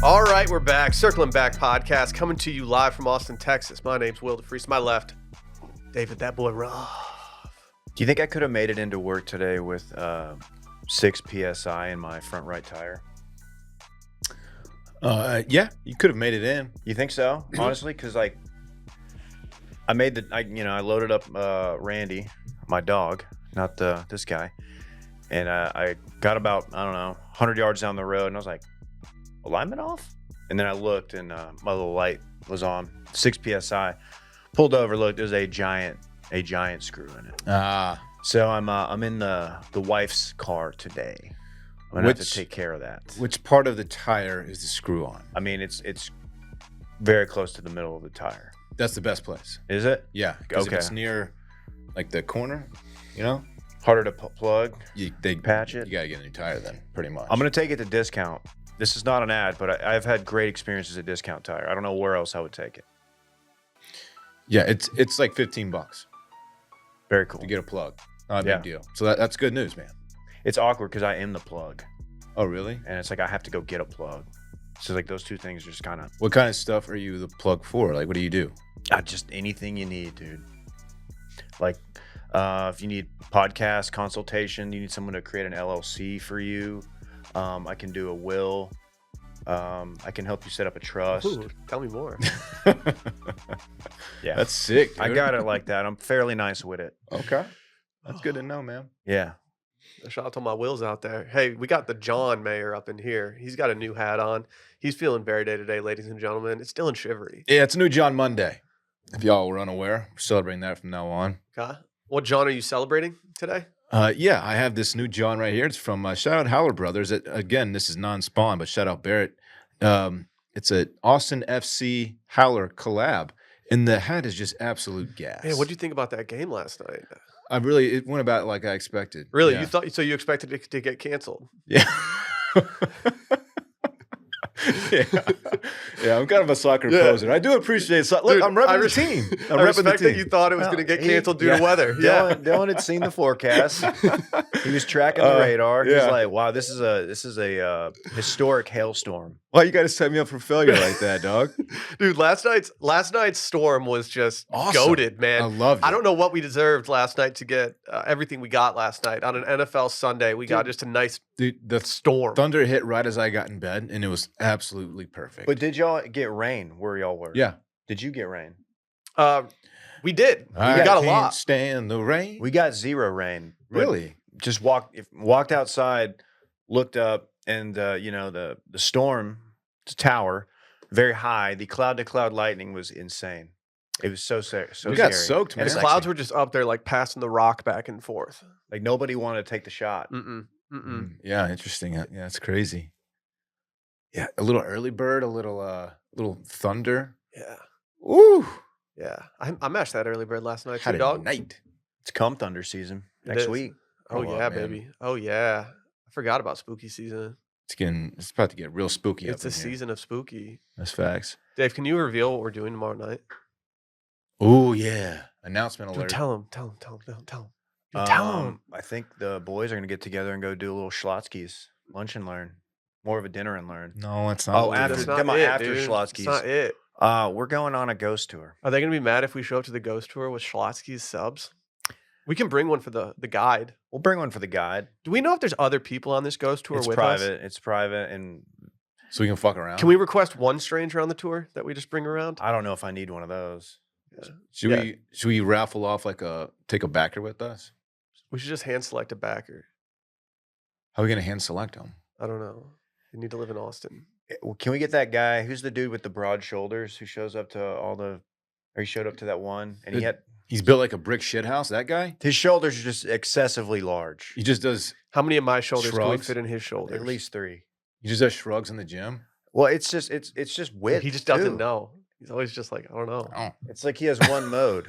All right, we're back. Circling Back podcast coming to you live from Austin, Texas. My name's Will DeFreeze. My left, David, that boy rough. Do you think I could have made it into work today with 6 PSI in my front right tire? Yeah, you could have made it in. You think so? Honestly, because I loaded up Randy, my dog, not this guy, and I got about 100 yards down the road, and I was like, alignment off? And then I looked, and my little light was on, 6 PSI. Pulled over, looked, there's a giant screw in it. So I'm in the wife's car today. I'm gonna have to take care of that. Which part of the tire is the screw on? I mean, it's very close to the middle of the tire. That's the best place. Is it? Yeah, because Okay. if it's near, like, the corner, Harder to plug, they patch it? You gotta get a new tire then, pretty much. I'm going to take it to Discount. This is not an ad, but I've had great experiences at Discount Tire. I don't know where else I would take it. Yeah, it's like $15 Very cool. to get a plug. Not a big deal. So that's good news, man. It's awkward because I am the plug. Oh, really? And it's like I have to go get a plug. So like those two things are just kind of... What kind of stuff are you the plug for? Like, what do you do? just anything you need, dude. Like if you need podcast consultation, you need someone to create an LLC for you. I can do a will. I can help you set up a trust. Ooh, tell me more. Yeah. That's sick, dude. I got it like that. I'm fairly nice with it. Okay. That's good to know, man. Yeah. Shout out to my Wills out there. Hey, we got the John Mayer up in here. He's got a new hat on. He's feeling very day to day, ladies and gentlemen. It's Dylan Shivery. Yeah, it's a new John Monday. If y'all were unaware, we're celebrating that from now on. Okay. What John are you celebrating today? Yeah, I have this new John right here. It's from shout out Howler Brothers. Again, this is non-spawn, but shout out Barrett. It's an Austin FC Howler collab, and the hat is just absolute gas. Hey, what do you think about that game last night? It went about like I expected. Really? Yeah. You thought so? You expected it to get canceled? Yeah. yeah, I'm kind of a soccer poser. I do appreciate soccer. Look, Dude, I'm repping the team. I'm I repping respect the that team. you thought it was going to get canceled due to weather. Yeah. Dylan had seen the forecast. He was tracking the radar. He's like, "Wow, this is a historic hailstorm." Why you got to set me up for failure like that, dog? Dude, last night's storm was just Awesome. goated, man. I loved it. I don't know what we deserved last night to get everything we got last night on an NFL Sunday. We got just a nice The storm. thunder hit right as I got in bed, and it was absolutely perfect. But did y'all get rain where y'all were? yeah, Did you get rain? We did. We I got a can't lot. stand the rain. We got zero rain. but Really? Just walked outside, looked up, and the storm tower, very high. The cloud to cloud lightning was insane. It was so scary. We got soaked, And man. the Sexy. clouds were just up there, like passing the rock back and forth. Like nobody wanted to take the shot. Yeah, interesting. Yeah, it's crazy. Yeah, a little early bird, a little thunder. Yeah. Ooh, Yeah. I mashed that early bird last night, had too, a dog. night. It's come thunder season It next is. week. Oh, Grow up, yeah, man. baby. Oh, yeah. I forgot about spooky season. It's about to get real spooky. It's up a in here. season of spooky. That's facts. Dave, can you reveal what we're doing tomorrow night? Oh yeah, announcement Dude, alert. tell him. Dude, tell him. I think the boys are gonna get together and go do a little Schlotzky's lunch and learn. More of a dinner and learn. No, it's not. Oh, what we're after- doing. That's come not on, it, after dude. Schlotzky's. That's not it. We're going on a ghost tour. Are they going to be mad if we show up to the ghost tour with Schlotzky's subs? We can bring one for the guide. We'll bring one for the guide. Do we know if there's other people on this ghost tour It's with private. us? It's private, and So we can fuck around. Can we request one stranger on the tour that we just bring around? I don't know if I need one of those. Should we raffle off take a backer with us? We should just hand select a backer. How are we gonna hand select them? I don't know. You need to live in Austin. Well, can we get that guy? Who's the dude with the broad shoulders who shows up to or he showed up to that one, and He's built like a brick shithouse. That guy. his shoulders are just excessively large. He just does. How many of my shoulders can we Shrugs? fit in his shoulders? At least 3. He just does shrugs in the gym. Well, it's just width. He just doesn't too. know. He's always just like, I don't know. Oh, It's like he has one mode.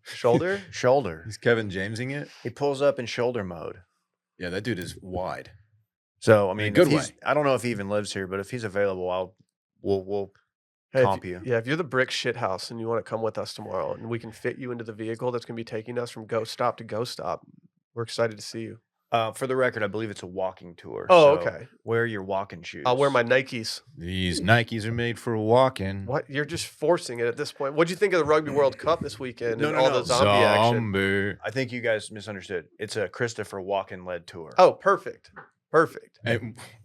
Shoulder? Shoulder. he's Kevin Jamesing it. He pulls up in shoulder mode. Yeah, that dude is wide. So I In a mean, good if he's- way. I don't know if he even lives here, but if he's available, we'll Hey, comp you. Yeah, if you're the brick shit house and you want to come with us tomorrow and we can fit you into the vehicle that's going to be taking us from ghost stop to ghost stop, we're excited to see you. For the record, I believe it's a walking tour. Oh, so okay. wear your walking shoes. I'll wear my Nikes. These Nikes are made for walking. What? You're just forcing it at this point. What'd you think of the Rugby World Cup this weekend No, and no, all no. the zombie action? Zombie. I think you guys misunderstood. It's a Christopher Walken-led tour. Oh, perfect. Perfect. Hey,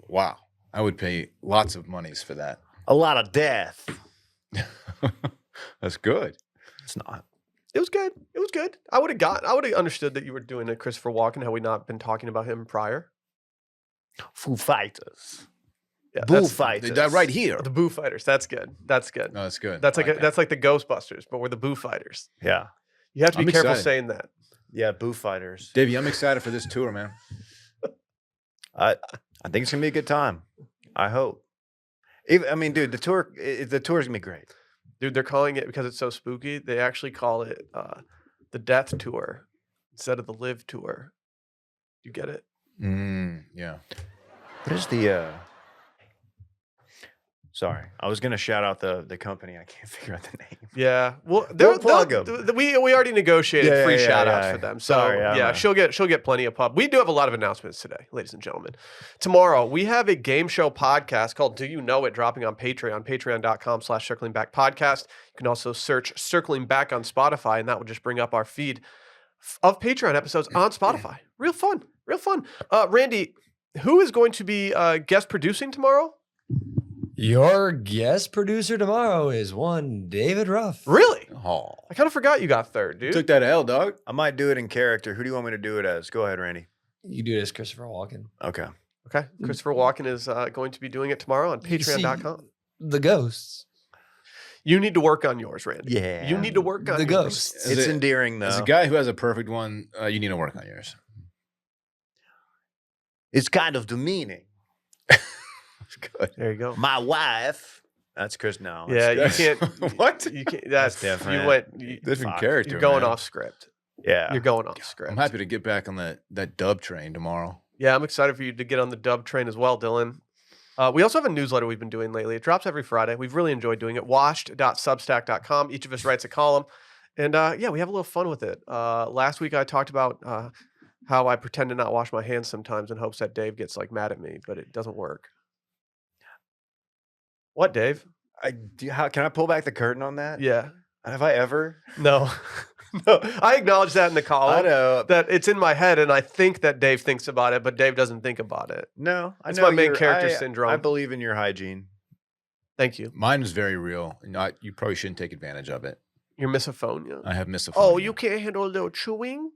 wow. I would pay lots of monies for that. A lot of death. That's good. It's not. It was good. It was good. I would have understood that you were doing a Christopher Walken. Had we not been talking about him prior? Foo Fighters. Yeah, Bull that's Fighters. They die right here. the Boo Fighters. That's good. That's good. No, that's good. That's I like that. that's like the Ghostbusters, but we're the Boo Fighters. Yeah. You have to be I'm careful excited. saying that. Yeah, Boo Fighters. Davey, I'm excited for this tour, man. I think it's gonna be a good time. I hope. I mean, dude, the tour's gonna be great. Dude, they're calling it because it's so spooky. They actually call it the Death Tour instead of the Live Tour. You get it? Yeah. What is the? Sorry, I was gonna shout out the company. I can't figure out the name. Yeah. Well, Don't plug 'em. we already negotiated Yeah, free yeah, shout outs yeah. for them. So Sorry, I don't yeah, know. she'll get plenty of pub. We do have a lot of announcements today, ladies and gentlemen. Tomorrow we have a game show podcast called Do You Know It dropping on Patreon, patreon.com/circling back podcast. You can also search Circling Back on Spotify, and that will just bring up our feed of Patreon episodes on Spotify. Real fun. Real fun. Randy, who is going to be guest producing tomorrow? Your guest producer tomorrow is one David Ruff. Really? Oh. I kind of forgot you got third, dude. Took that L, dog. I might do it in character. Who do you want me to do it as? Go ahead, Randy. You do it as Christopher Walken. Okay. Okay. Christopher Walken is going to be doing it tomorrow on You see patreon.com. The ghosts. You need to work on yours, Randy. Yeah. You need to work on The yours. ghosts. As It's a- endearing As though. a guy who has a perfect one, you need to work on yours. It's kind of demeaning. It's good. There you go. My wife. That's Chris. No. Yeah, you that's- can't. What? You can't. That's different. You went. You, Different Fuck. character. you're going man. off script. Yeah. You're going off script. I'm happy to get back on that dub train tomorrow. Yeah, I'm excited for you to get on the dub train as well, Dylan. We also have a newsletter we've been doing lately. It drops every Friday. We've really enjoyed doing it. Washed.substack.com. Each of us writes a column. And yeah, we have a little fun with it. Last week I talked about how I pretend to not wash my hands sometimes in hopes that Dave gets like mad at me, but it doesn't work. What, Dave? Can I pull back the curtain on that? Yeah. Have I ever? No. No. I acknowledge that in the I column. know. That it's in my head and I think that Dave thinks about it, but Dave doesn't think about it. No. I It's know my main you're- character I syndrome. believe in your hygiene. Thank you. Mine is very real. You probably shouldn't take advantage of it. Your misophonia. I have misophonia. Oh, you can't handle a little chewing?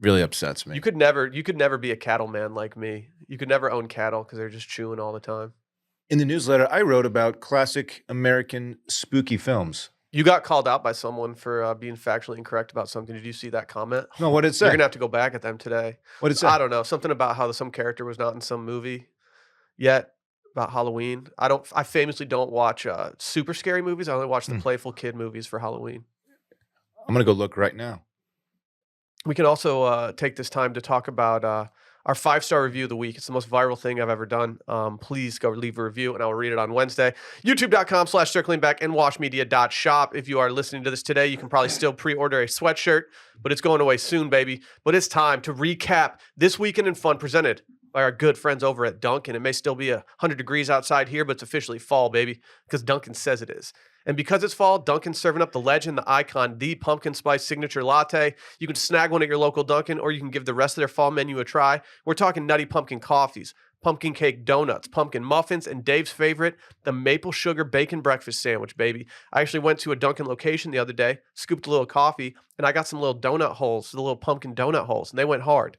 really upsets me. You could never be a cattleman like me. You could never own cattle because they're just chewing all the time. In the newsletter, I wrote about classic American spooky films. You got called out by someone for being factually incorrect about something. Did you see that comment? No, what did it say? You're gonna have to go back at them today. What did it say? I don't know, something about how some character was not in some movie yet about Halloween. I famously don't watch super scary movies. I only watch the playful kid movies for Halloween. I'm gonna go look right now. We can also take this time to talk about our 5-star review of the week. It's the most viral thing I've ever done. Please go leave a review and I will read it on Wednesday. YouTube.com/circlingback and washmedia.shop. If you are listening to this today, you can probably still pre-order a sweatshirt, but it's going away soon, baby. But it's time to recap this weekend in fun presented by our good friends over at Dunkin. It may still be 100 degrees outside here, but it's officially fall, baby, because Dunkin says it is. And because it's fall, Dunkin's serving up the legend, the icon, the pumpkin spice signature latte. You can snag one at your local Dunkin', or you can give the rest of their fall menu a try. We're talking nutty pumpkin coffees, pumpkin cake donuts, pumpkin muffins, and Dave's favorite, the maple sugar bacon breakfast sandwich, baby. I actually went to a Dunkin' location the other day, scooped a little coffee, and I got some little donut holes, the little pumpkin donut holes, and they went hard.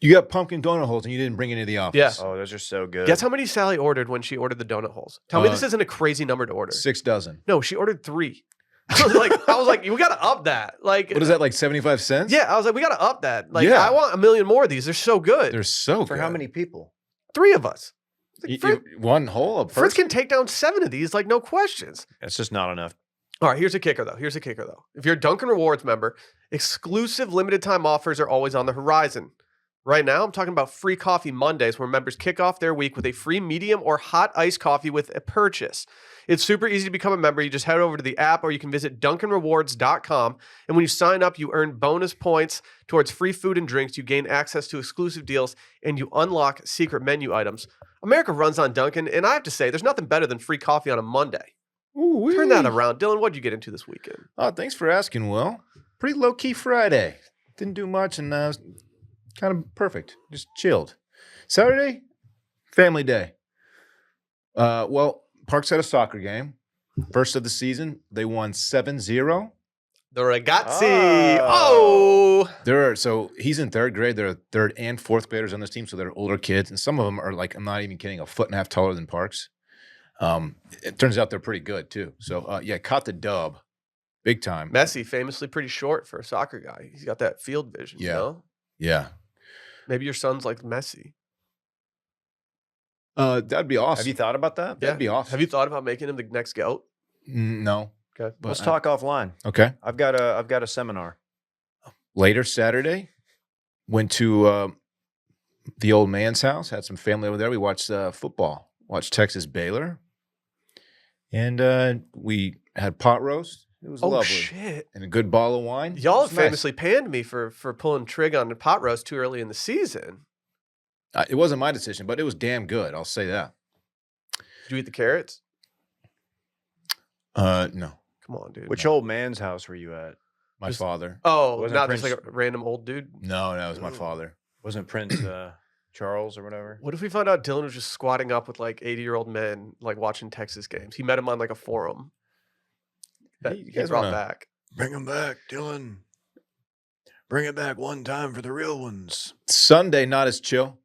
You got pumpkin donut holes and you didn't bring any to the office. Yeah. Oh, those are so good. Guess how many Sally ordered when she ordered the donut holes? Tell me this isn't a crazy number to order. 6 dozen. No, she ordered 3. I was like, we gotta up that. Like, What is that, like 75 cents? yeah, I was like, we gotta up that. Like, Yeah. I want a million more of these. They're so good. They're so For good. how many people? 3 of us. Like, One whole? A Fritz person? can take down 7 of these, like no questions. It's just not enough. All right, here's a kicker though. If you're a Dunkin' Rewards member, exclusive limited time offers are always on the horizon. Right now, I'm talking about free coffee Mondays, where members kick off their week with a free medium or hot iced coffee with a purchase. It's super easy to become a member. You just head over to the app, or you can visit DunkinRewards.com. And when you sign up, you earn bonus points towards free food and drinks. You gain access to exclusive deals, and you unlock secret menu items. America runs on Dunkin', and I have to say, there's nothing better than free coffee on a Monday. Ooh-wee. Turn that around. Dylan, what'd you get into this weekend? Oh, thanks for asking, Will. Pretty low-key Friday. Didn't do much, and kind of perfect. Just chilled. Saturday, family day. Well, Parks had a soccer game. First of the season. They won 7-0. The Ragazzi. Oh. So he's in third grade. There are third and fourth graders on this team, so they're older kids. And some of them are like, I'm not even kidding, 1.5 feet taller than Parks. It turns out they're pretty good too. So caught the dub. Big time. Messi, famously pretty short for a soccer guy. He's got that field vision, you know? Yeah. Maybe your son's like Messi. That'd be awesome. Have you thought about that? That'd be awesome. Have you thought about making him the next GOAT? No. Okay. But Let's talk offline. Okay. I've got a seminar. Later Saturday, went to the old man's house. Had some family over there. We watched football. Watched Texas Baylor, and we had pot roast. It was lovely. Shit. And a good bottle of wine. Y'all It have was nice. famously panned me for pulling trig on the pot roast too early in the season. It wasn't my decision, but it was damn good. I'll say that. Did you eat the carrots? No, Come on, dude. Which old man's house were you at? my Just- father. Oh, Wasn't not Prince- just like a random old dude? No, it was my father. Wasn't Prince Charles or whatever? What if we found out Dylan was just squatting up with like 80-year-old men, like watching Texas games? He met him on like a forum that Hey, you he guys brought wanna- back. Bring him back, Dylan. Bring it back one time for the real ones. Sunday, not as chill.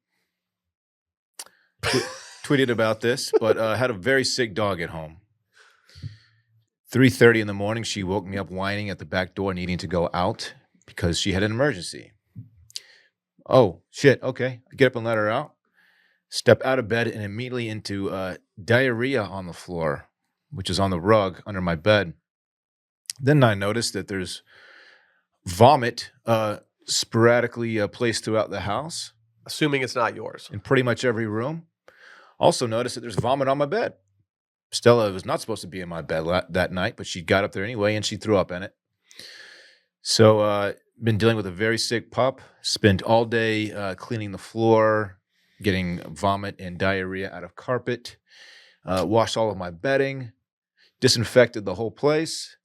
Tweeted about this, but had a very sick dog at home. 3:30 in the morning, she woke me up whining at the back door, needing to go out because she had an emergency. Oh, shit. Okay. I get up and let her out. Step out of bed and immediately into diarrhea on the floor, which is on the rug under my bed. Then I noticed that there's vomit sporadically placed throughout the house Assuming it's not yours. in pretty much every room. Also noticed that there's vomit on my bed. Stella was not supposed to be in my bed that night, but she got up there anyway and she threw up in it. So been dealing with a very sick pup. Spent all day cleaning the floor, getting vomit and diarrhea out of carpet. Washed all of my bedding, disinfected the whole place,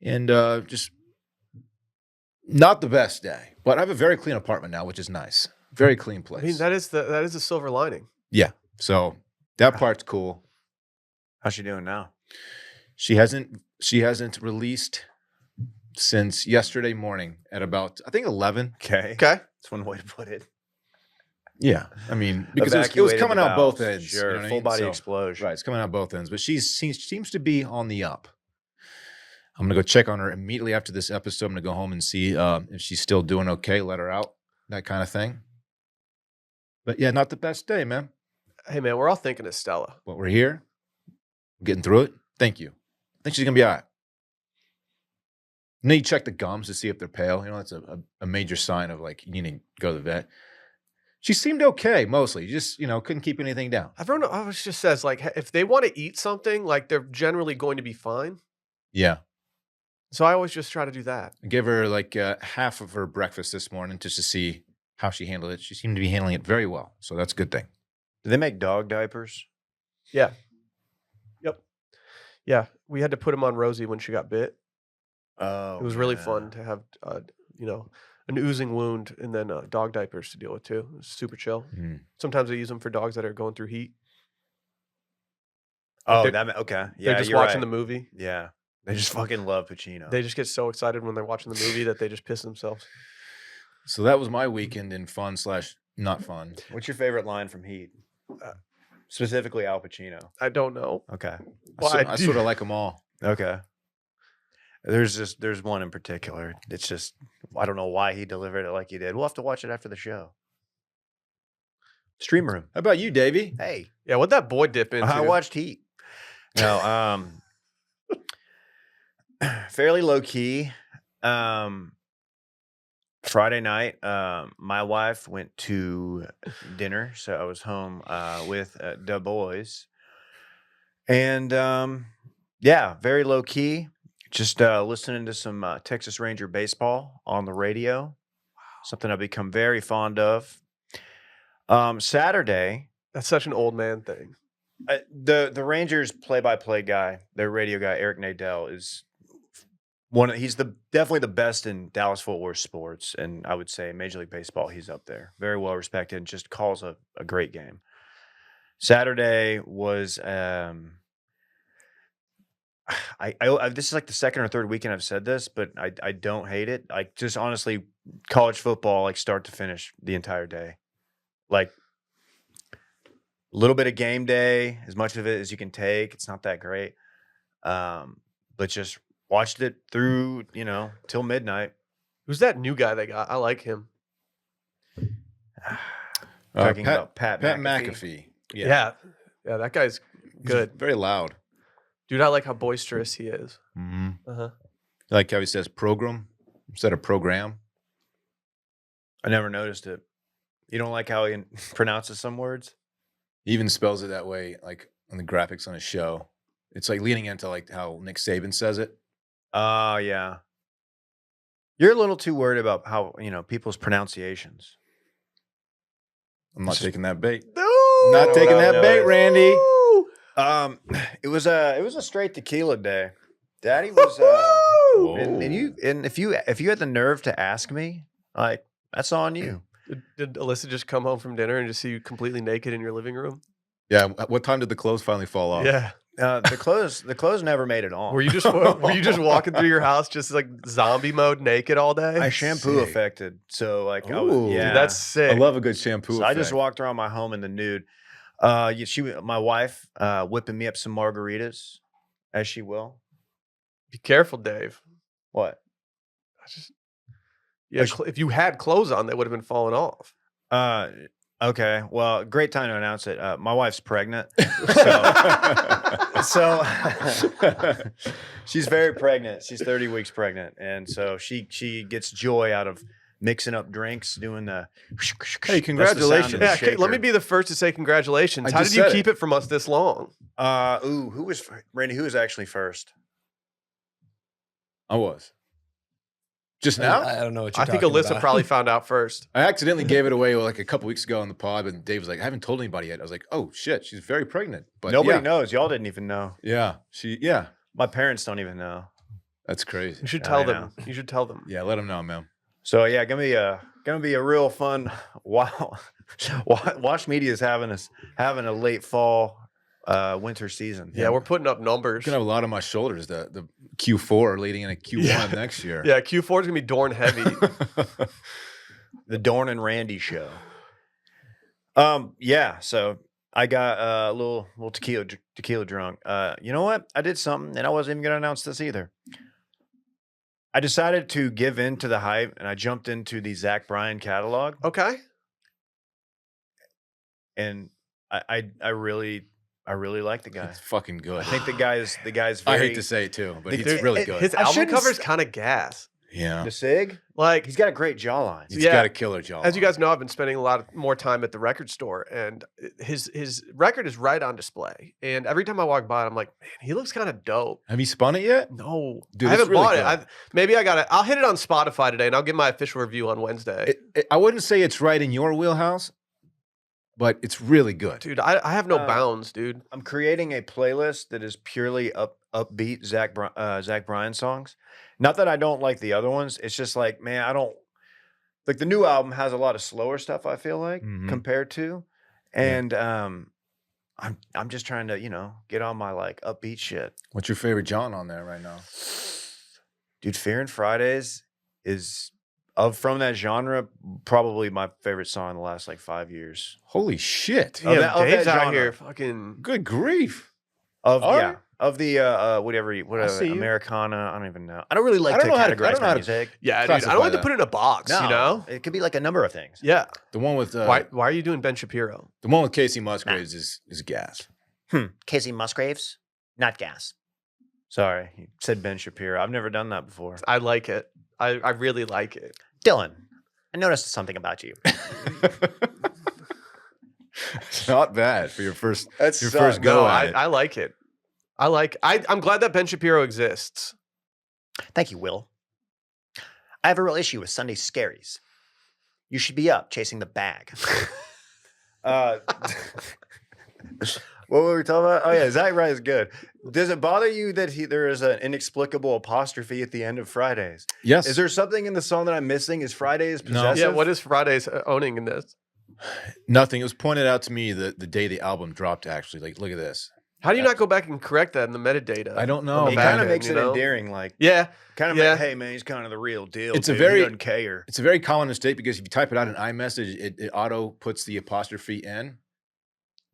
and just not the best day. But I have a very clean apartment now, which is nice. Very clean place. I mean, that is the silver lining. Yeah. So that part's cool. How's she doing now? She hasn't released since yesterday morning at about, I think, 11. Okay. Okay. That's one way to put it. Yeah. I mean, because it was Evacuated coming the out both bowels. ends. Sure. you know what I Full mean? body So- explosion. Right. It's coming out both ends, but she seems to be on the up. I'm going to go check on her immediately after this episode. I'm going to go home and see if she's still doing okay, let her out, that kind of thing. But yeah, not the best day, man. Hey, man, we're all thinking of Stella. But we're here. We're getting through it. Thank you. I think she's going to be all right. And then you check the gums to see if they're pale. You know, that's a major sign of like you need to go to the vet. She seemed okay mostly. Just, couldn't keep anything down. Everyone always just says, like, if they want to eat something, like, they're generally going to be fine. Yeah. So I always just try to do that. I gave her like half of her breakfast this morning just to see how she handled it. She seemed to be handling it very well. So that's a good thing. Do they make dog diapers? Yeah. Yep. Yeah. We had to put him on Rosie when she got bit. Oh, It was really yeah. fun to have, an oozing wound and then dog diapers to deal with too. It was super chill. Mm. Sometimes I use them for dogs that are going through heat. Oh, they're- okay. Yeah, They're just you're watching right. the movie. Yeah, they just fucking love Pacino. They just get so excited when they're watching the movie that they just piss themselves. So that was my weekend in fun / not fun. What's your favorite line from Heat? Specifically, Al Pacino. I don't know. Okay. Well, I do- sort of like them all. Okay. There's one in particular. It's just I don't know why he delivered it like he did. We'll have to watch it after the show. Stream room. How about you, Davey? Hey, Yeah, what'd that boy dip into? I watched Heat. No, fairly low key. Friday night, my wife went to dinner, so I was home with the boys, and yeah, very low key. Just listening to some Texas Ranger baseball on the radio. Something I've become very fond of. Saturday, That's such an old man thing. the Rangers play-by-play guy, their radio guy, Eric Nadell, is he's definitely the best in Dallas-Fort Worth sports, and I would say Major League Baseball, he's up there. Very well respected and just calls a great game. Saturday was this is like the second or third weekend I've said this, but I don't hate it. Like, just honestly, college football, like start to finish, the entire day. Like, a little bit of game day, as much of it as you can take. It's not that great. But just watched it through, till midnight. Who's that new guy they got? I like him. Talking about Pat McAfee. Yeah, that guy's good. He's very loud. Dude, I like how boisterous he is. Mm-hmm. Uh-huh. I like how he says program instead of program. I never noticed it. You don't like how he pronounces some words? He even spells it that way, like on the graphics on his show. It's like leaning into like how Nick Saban says it. Oh, yeah. You're a little too worried about how, people's pronunciations. I'm not taking that bait. No, Not taking I've that bait, noticed. Randy. It was a straight tequila day. Daddy was Whoa. and if you had the nerve to ask me, like, that's on you. Did Alyssa just come home from dinner and just see you completely naked in your living room? Yeah. What time did the clothes finally fall off? Yeah. The clothes never made it on. Were you just walking through your house just like zombie mode naked all day? I shampoo Sick. affected, so like, Ooh. Dude, yeah, that's sick. I love a good shampoo. So I just effect. walked around my home in the nude. My wife, whipping me up some margaritas, as she will. Be careful, Dave. What? If you had clothes on, they would have been falling off. Okay. Well, great time to announce it. My wife's pregnant. So she's very pregnant. She's 30 weeks pregnant. And so she gets joy out of mixing up drinks, doing the Hey, that's the sound congratulations. of the Yeah, okay, let shaker. me be the first to say congratulations. I How just did you said keep it from us this long? Who was Randy? Who was actually first? I was. Just now? I don't know what you're I think talking Alyssa about. probably found out first. I accidentally gave it away like a couple weeks ago on the pod, and Dave was like, I haven't told anybody yet. I was like, oh shit, she's very pregnant. But Nobody yeah, knows. Y'all didn't even know. Yeah. My parents don't even know. That's crazy. You should I tell know. them. You should tell them. Yeah, let him know, man. So yeah, gonna be a real fun. Wow, Watch Media is having a late fall, winter season. Yeah, we're putting up numbers. I'm gonna have a lot on my shoulders. The Q4 leading into Q1 next year. Yeah, Q4 is gonna be Dorn heavy. The Dorn and Randy show. Yeah. So I got a little tequila drunk. You know what? I did something, and I wasn't even gonna announce this either. I decided to give in to the hype, and I jumped into the Zach Bryan catalog, Okay. and I really like the guy. It's fucking good. I think the guy's I very. hate to say it too, but Dude, it's really good. His I album shouldn't cover is s- kind of gas. Yeah. The Sig. Like, He's got a great jawline. He's Yeah. got a killer jaw. as you guys know, I've been spending a lot more time at the record store, and his record is right on display. And every time I walk by it, I'm like, man, he looks kind of dope. Have you spun it yet? No, Dude, I it's haven't really bought good. it. Maybe I got it. I'll hit it on Spotify today, and I'll give my official review on Wednesday. I wouldn't say it's right in your wheelhouse, but it's really good. Dude, I have no Uh, bounds, dude. I'm creating a playlist that is purely upbeat Zach Bryan songs. Not that I don't like the other ones. It's just like, man, I don't like the new album has a lot of slower stuff. I feel like Mhm. compared to, and I'm just trying to get on my like upbeat shit. What's your favorite John on there right now? Dude, Fear and Fridays is from that genre probably my favorite song in the last like 5 years. Holy shit. Damn, that- of Dave's that out genre. here fucking. Good grief. Of All yeah, right. of the whatever see you. Americana. I don't even know. I don't really like I don't to know how to- I categorize don't know my how to- music. Yeah, dude. I Classify don't like to that. put it in a box, No, you know? it could be like a number of things. Yeah. The one with Why are you doing Ben Shapiro? the one with Casey Musgraves is gas. Casey Musgraves, not gas. Sorry, you said Ben Shapiro. I've never done that before. I like it. I really like it. Dylan, I noticed something about you. It's not bad for your first That's your first No, go at it. I like it. I'm glad that Ben Shapiro exists. Thank you, Will. I have a real issue with Sunday scaries. You should be up chasing the bag. What were we talking about? Oh yeah, Zach Wright is good. Does it bother you that there is an inexplicable apostrophe at the end of Fridays? Yes. Is there something in the song that I'm missing? Is Fridays No. possessive? Yeah, what is Friday's owning in this? Nothing. It was pointed out to me the day the album dropped, actually. Like, look at this. How do you not go back and correct that in the metadata? I don't on know, the It man. back kind of end, makes you it know? endearing. Like, Yeah. kind of Yeah. like, hey man, he's kind of the real deal. It's a dude. very- he doesn't care. It's a very common mistake because if you type it out in iMessage, it auto puts the apostrophe in.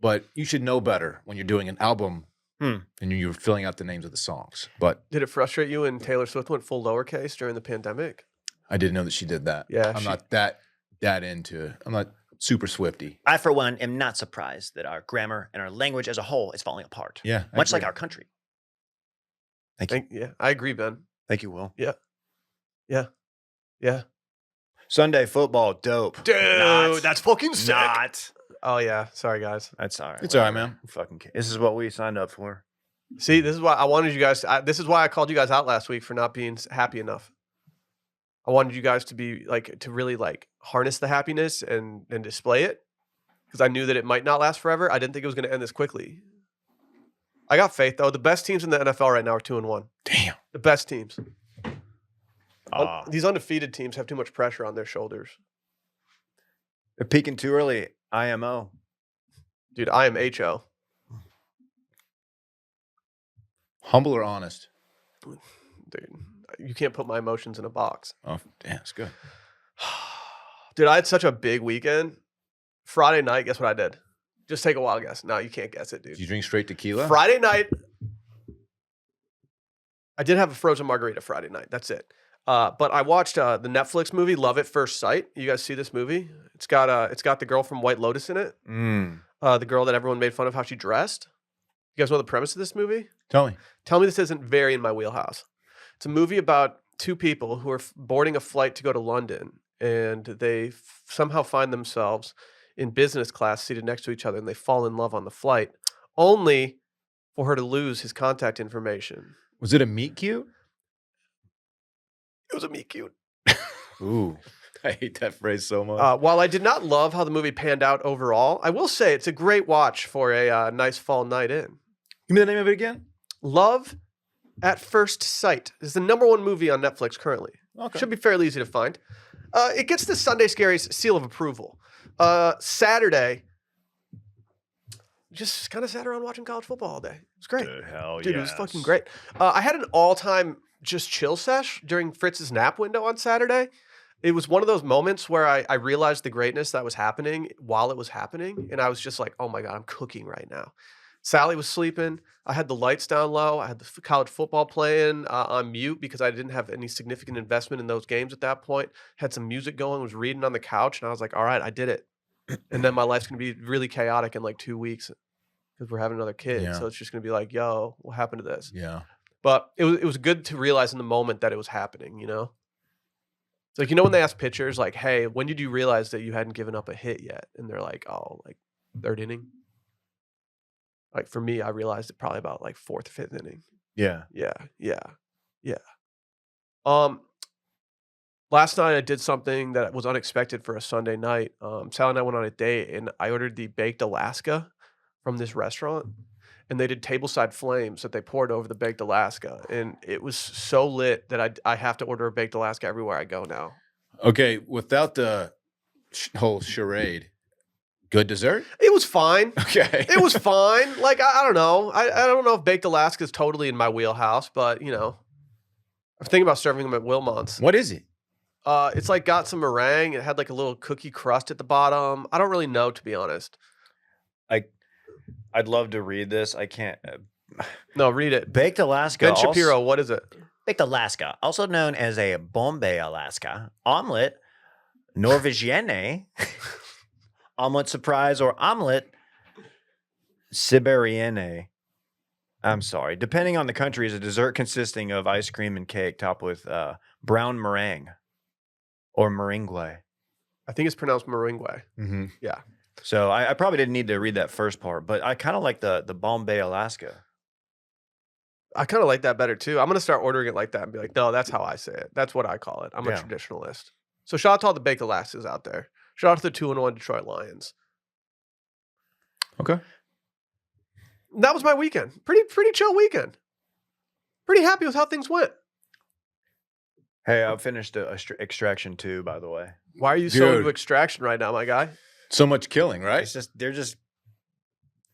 But you should know better when you're doing an album and you're filling out the names of the songs. But Did it frustrate you when Taylor Swift went full lowercase during the pandemic? I didn't know that she did that. Yeah, I'm she- not that into. I'm not super Swifty. I, for one, am not surprised that our grammar and our language as a whole is falling apart. Yeah, I Much like agree. our country. Yeah, I agree, Ben. Thank you, Will. Yeah. Sunday football, dope. Dude, Not- that's fucking sick. Not. Oh, yeah. Sorry, guys. That's all right. It's all right, whatever. man. Fucking. This is what we signed up for. See, this is why I wanted you guys. This is why I called you guys out last week for not being happy enough. I wanted you guys to be like to really like harness the happiness and display it because I knew that it might not last forever. I didn't think it was going to end this quickly. I got faith though. The best teams in the NFL right now are 2-1. Damn. The best teams. Ah, These undefeated teams have too much pressure on their shoulders. they're peaking too early. IMO. Dude, I am HO. Humble or honest? Dude, you can't put my emotions in a box. Oh, damn, that's good. Dude, I had such a big weekend. Friday night, guess what I did? Just take a wild guess. No, you can't guess it, dude. Did you drink straight tequila? Friday night, I did have a frozen margarita Friday night. That's it. But I watched the Netflix movie Love at First Sight. You guys see this movie? It's got the girl from White Lotus in it. The girl that everyone made fun of how she dressed. You guys know the premise of this movie? Tell me. Tell me this isn't very in my wheelhouse. It's a movie about two people who are boarding a flight to go to London, and they somehow find themselves in business class seated next to each other, and they fall in love on the flight, only for her to lose his contact information. Was it a meet cute? It was a meet cute. Ooh, I hate that phrase so much. While I did not love how the movie panned out overall, I will say it's a great watch for a nice fall night in. Give me the name of it again. Love at First Sight is the #1 movie on Netflix currently. Okay. Should be fairly easy to find. It gets the Sunday Scaries seal of approval. Saturday, just kind of sat around watching college football all day. It was great. The hell Dude, it was fucking great. I had an all-time just chill sesh during Fritz's nap window on Saturday. It was one of those moments where I realized the greatness that was happening while it was happening. And I was just like, oh my God, I'm cooking right now. Sally was sleeping. I had the lights down low. I had the college football playing on mute because I didn't have any significant investment in those games at that point. Had some music going, was reading on the couch. And I was like, all right, I did it. And then my life's going to be really chaotic in like 2 weeks because we're having another kid. Yeah. So it's just going to be like, yo, what happened to this? Yeah. But it was good to realize in the moment that it was happening, you know? It's like, you know, when they ask pitchers, like, hey, when did you realize that you hadn't given up a hit yet? And they're like, oh, like 3rd inning. Like for me, I realized it probably about like 4th or 5th inning. Yeah. Yeah. Last night I did something that was unexpected for a Sunday night. Sally and I went on a date and I ordered the baked Alaska from this restaurant. And they did tableside flames that they poured over the baked Alaska. And it was so lit that I have to order a baked Alaska everywhere I go now. Okay, without the whole charade, good dessert? It was fine. Okay. It was fine. Like, I don't know. I don't know if baked Alaska is totally in my wheelhouse, but, you know, I'm thinking about serving them at Wilmont's. What is it? It's like got some meringue. It had like a little cookie crust at the bottom. I don't really know, to be honest. I'd love to read this. I can't. No, read it. Baked Alaska. Ben also- Shapiro, what is it? Baked Alaska, also known as a Bombay Alaska, omelet, Norvégienne, omelet surprise, or omelet Siberienne. I'm sorry. Depending on the country, is a dessert consisting of ice cream and cake topped with brown meringue or meringue. I think it's pronounced meringue. Mm-hmm. Yeah. So I probably didn't need to read that first part, but I kind of like the Bombay, Alaska. I kind of like that better too. I'm going to start ordering it like that and be like, no, that's how I say it. That's what I call it. I'm a Yeah. traditionalist. So shout out to all the Baked Alaskas out there. Shout out to the 2-1 Detroit Lions. Okay. That was my weekend. Pretty chill weekend. Pretty happy with how things went. Hey, I finished Extraction 2, by the way. Why are you so into Dude. Extraction right now, my guy? So much killing, right? They're just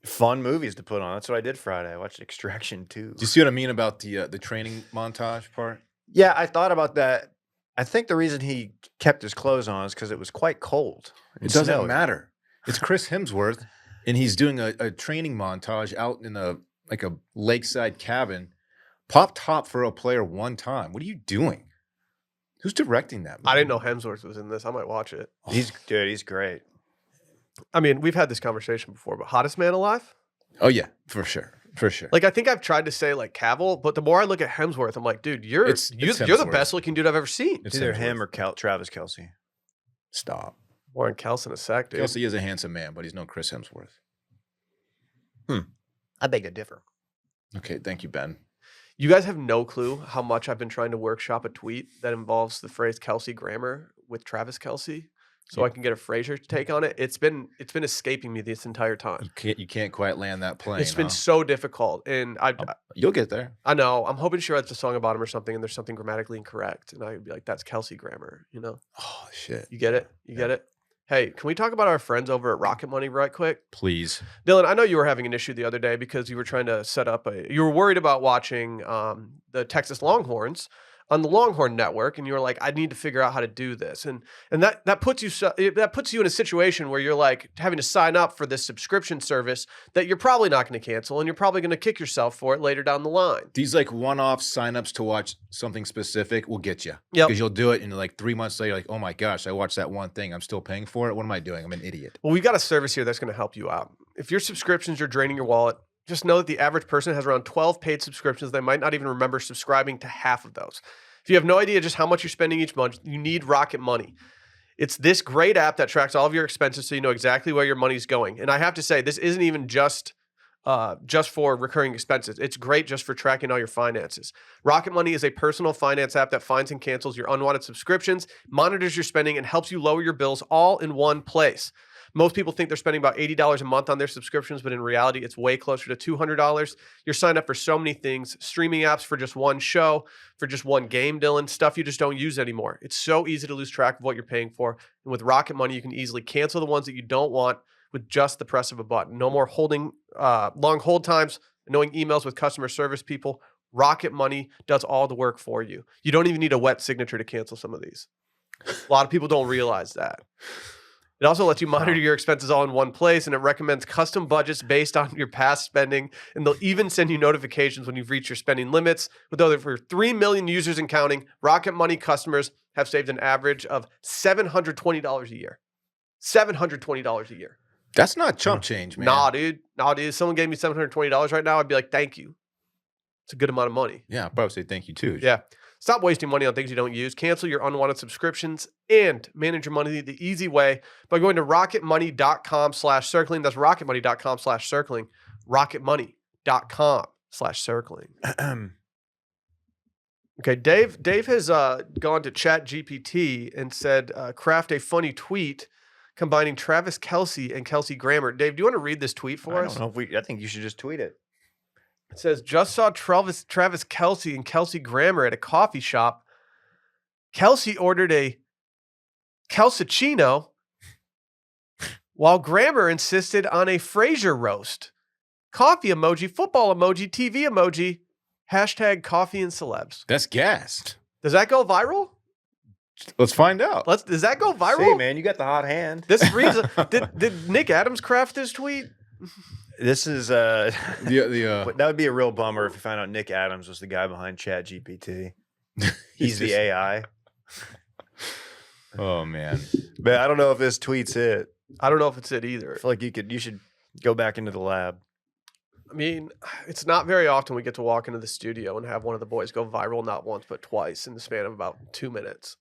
fun movies to put on. That's what I did Friday. I watched Extraction 2. Do you see what I mean about the training montage part? Yeah, I thought about that. I think the reason he kept his clothes on is because it was quite cold. and It doesn't snowy. matter. It's Chris Hemsworth, and he's doing a training montage out in a lakeside cabin. Pop top for a player one time. What are you doing? Who's directing that movie? I didn't know Hemsworth was in this. I might watch it. He's great. I mean, we've had this conversation before, but hottest man alive? Oh yeah, for sure. For sure. Like, I think I've tried to say like Cavill, but the more I look at Hemsworth, I'm like, dude, you're It's you're the Hemsworth. best looking dude I've ever seen. It's Either Hemsworth. him or Travis Kelce. Stop. More on Kelce in a sec, dude. Kelce is a handsome man, but he's no Chris Hemsworth. I beg to differ. Okay, thank you, Ben. You guys have no clue how much I've been trying to workshop a tweet that involves the phrase Kelce grammar with Travis Kelce, so I can get a Frazier take on it. It's been escaping me this entire time. You can't quite land that plane. It's been huh? so difficult, and You'll get there. I know I'm hoping she writes a song about him or something, and there's something grammatically incorrect, and I'd be like, that's Kelce grammar, you know? Oh shit. You get it? You get it? Hey, can we talk about our friends over at Rocket Money right quick? Please. Dylan, I know you were having an issue the other day because you were trying to set up you were worried about watching the Texas Longhorns on the Longhorn Network, and you were like, I need to figure out how to do this, and that puts you in a situation where you're like having to sign up for this subscription service that you're probably not going to cancel, and you're probably going to kick yourself for it later down the line. These like one-off signups to watch something specific will get you. Yep. Because you'll do it, and like 3 months later, you're like, oh my gosh, I watched that one thing. I'm still paying for it. What am I doing? I'm an idiot. Well, we've got a service here that's going to help you out. If your subscriptions are draining your wallet, just know that the average person has around 12 paid subscriptions. They might not even remember subscribing to half of those. If you have no idea just how much you're spending each month, you need Rocket Money. It's this great app that tracks all of your expenses so you know exactly where your money's going. And I have to say, this isn't even just for recurring expenses. It's great just for tracking all your finances. Rocket Money is a personal finance app that finds and cancels your unwanted subscriptions, monitors your spending, and helps you lower your bills all in one place. Most people think they're spending about $80 a month on their subscriptions, but in reality, it's way closer to $200. You're signed up for so many things, streaming apps for just one show, for just one game, Dylan, stuff you just don't use anymore. It's so easy to lose track of what you're paying for. And with Rocket Money, you can easily cancel the ones that you don't want with just the press of a button. No more holding long hold times, annoying emails with customer service people. Rocket Money does all the work for you. You don't even need a wet signature to cancel some of these. A lot of people don't realize that. It also lets you monitor your expenses all in one place, and it recommends custom budgets based on your past spending, and they'll even send you notifications when you've reached your spending limits. With over 3 million users and counting, Rocket Money customers have saved an average of $720 a year. $720 a year. That's not chump change, man. Nah, dude. If someone gave me $720 right now, I'd be like, thank you. It's a good amount of money. Yeah, I'll probably say thank you too. Yeah. Stop wasting money on things you don't use. Cancel your unwanted subscriptions and manage your money the easy way by going to rocketmoney.com/circling. That's rocketmoney.com/circling. Rocketmoney.com/circling. Okay, Dave has gone to ChatGPT and said, craft a funny tweet combining Travis Kelce and Kelsey Grammer. Dave, do you want to read this tweet for I us? don't know if I think you should just tweet it. It says, just saw Travis Kelce and Kelsey Grammer at a coffee shop. Kelce ordered a Kelcicino while Grammer insisted on a Frazier roast. Coffee emoji, football emoji, TV emoji, hashtag coffee and celebs. That's gassed. Does that go viral? Let's find out. Does that go viral? Say, man, you got the hot hand. This reason did Nick Adams craft this tweet? This is The that would be a real bummer if you find out Nick Adams was the guy behind ChatGPT. He's the AI. Oh man. But I don't know if this tweet's it. I don't know if it's it either. I feel like you should go back into the lab. I mean, it's not very often we get to walk into the studio and have one of the boys go viral not once but twice in the span of about 2 minutes.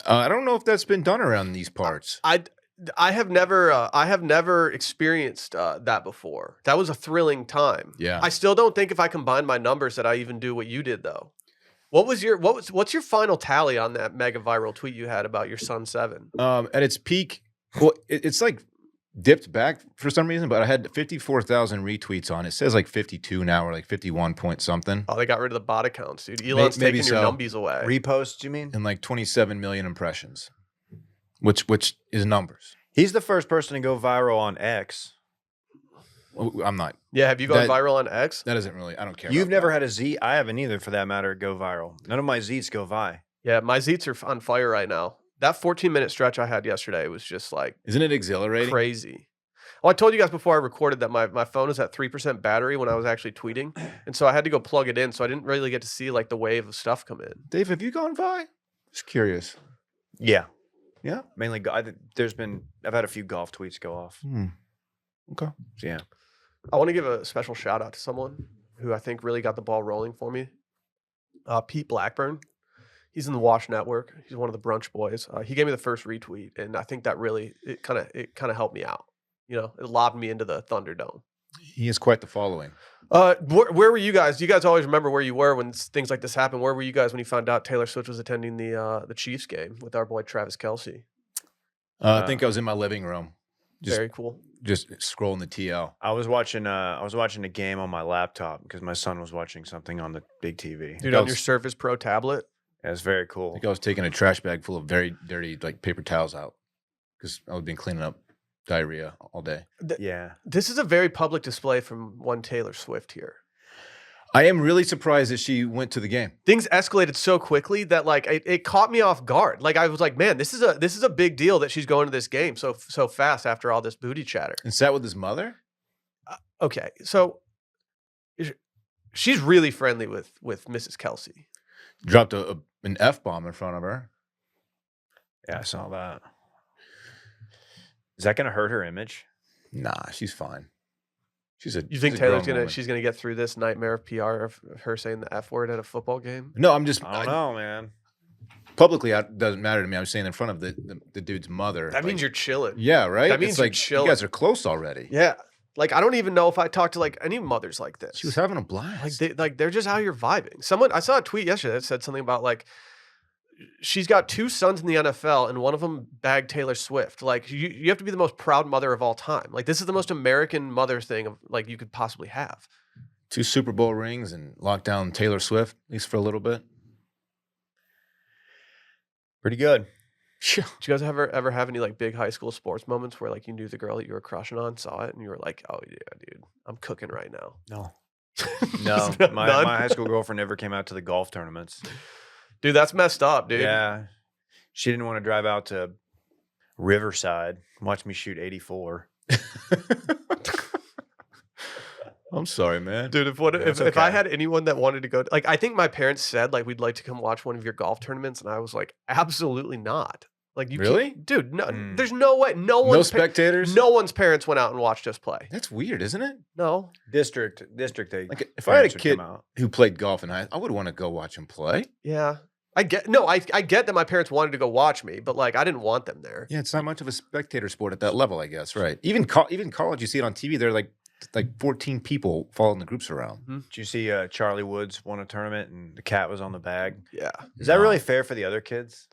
I don't know if that's been done around these parts. I have never experienced that before. That was a thrilling time. Yeah. I still don't think if I combine my numbers that I even do what you did though. What's your final tally on that mega viral tweet you had about your son 7? At its peak, well, it's like dipped back for some reason, but I had 54,000 retweets on it. It says like 52 now or like 51 point something. Oh, they got rid of the bot accounts, dude. Elon's maybe taking your so. numbies away. Reposts, you mean? And like 27 million impressions, which is numbers. He's the first person to go viral on X. I'm not. Yeah, have you gone That- viral on X? That doesn't really. I don't care. You've about never that. had a Z. I haven't either, for that matter, go viral. None of my Zs go vi. Yeah, my Zeets are on fire right now. That 14-minute stretch I had yesterday was just like Isn't it exhilarating? crazy. Well, I told you guys before I recorded that my phone was at 3% battery when I was actually tweeting. And so I had to go plug it in. So I didn't really get to see like the wave of stuff come in. Dave, have you gone vi? Just curious. Yeah. Yeah. Mainly, I've had a few golf tweets go off. Okay. So, yeah. I want to give a special shout out to someone who I think really got the ball rolling for me. Pete Blackburn. He's in the Wash Network. He's one of the brunch boys. He gave me the first retweet, and I think that really it kind of helped me out. You know, it lobbed me into the Thunderdome. He has quite the following. Where were you guys? Do you guys always remember where you were when things like this happened? Where were you guys when you found out Taylor Swift was attending the Chiefs game with our boy Travis Kelce? I think I was in my living room, Very cool. just scrolling the TL. I was watching a game on my laptop because my son was watching something on the big TV. Dude, on your Surface Pro tablet. Yeah, it's very I cool. think I was taking a trash bag full of very dirty like paper towels out because I was been cleaning up diarrhea all day. Yeah. This is a very public display from one Taylor Swift here. I am really surprised that she went to the game Things escalated so quickly that like it caught me off guard. Like I was like, man, this is a big deal that she's going to this game so fast after all this booty chatter. and sat with his mother. Okay, so she's really friendly with Mrs. Kelce. Dropped an F-bomb in front of her. Yeah, I saw that. Is that going to hurt her image? Nah, she's fine. You You think she's gonna get through this nightmare of PR of her saying the F word at a football game? No, I'm just I don't know, man. publicly. It doesn't matter to me. I'm saying in front of the dude's mother. That means like, you're chilling. yeah, right. that means it's you're like chilling. you guys are close already. Yeah. Like I don't even know if I talked to like any mothers like this. She was having a blast. they're just out here vibing. I saw a tweet yesterday that said something about like she's got 2 sons in the NFL and one of them bagged Taylor Swift. Like you have to be the most proud mother of all time. Like this is the most American mother thing of like you could possibly have. 2 Super Bowl rings and locked down Taylor Swift at least for a little bit. Pretty good. Yeah. Did you guys ever have any like big high school sports moments where like you knew the girl that you were crushing on, saw it, and you were like, oh yeah, dude, I'm cooking right now. No. No. None? My high school girlfriend never came out to the golf tournaments. Dude, that's messed up, dude. Yeah. She didn't want to drive out to Riverside, watch me shoot 84. I'm sorry, man. Dude, if That's if I okay. had anyone that wanted to go, like, I think my parents said like we'd like to come watch one of your golf tournaments, and I was like, absolutely not. Like, you Really? can't- dude? No, Mm. there's no way. No spectators. No one's parents went out and watched us play. That's weird, isn't it? No, District. Like if I had a parents would kid come out. who played golf in high, I would want to go watch him play. yeah, I get that my parents wanted to go watch me, but like I didn't want them there. Yeah, it's not much of a spectator sport at that level, I guess. Right. Even college, you see it on TV. They're like 14 people following the groups around. Did you see Charlie Woods won a tournament and the cat was on the bag? Yeah, Is that No. really fair for the other kids?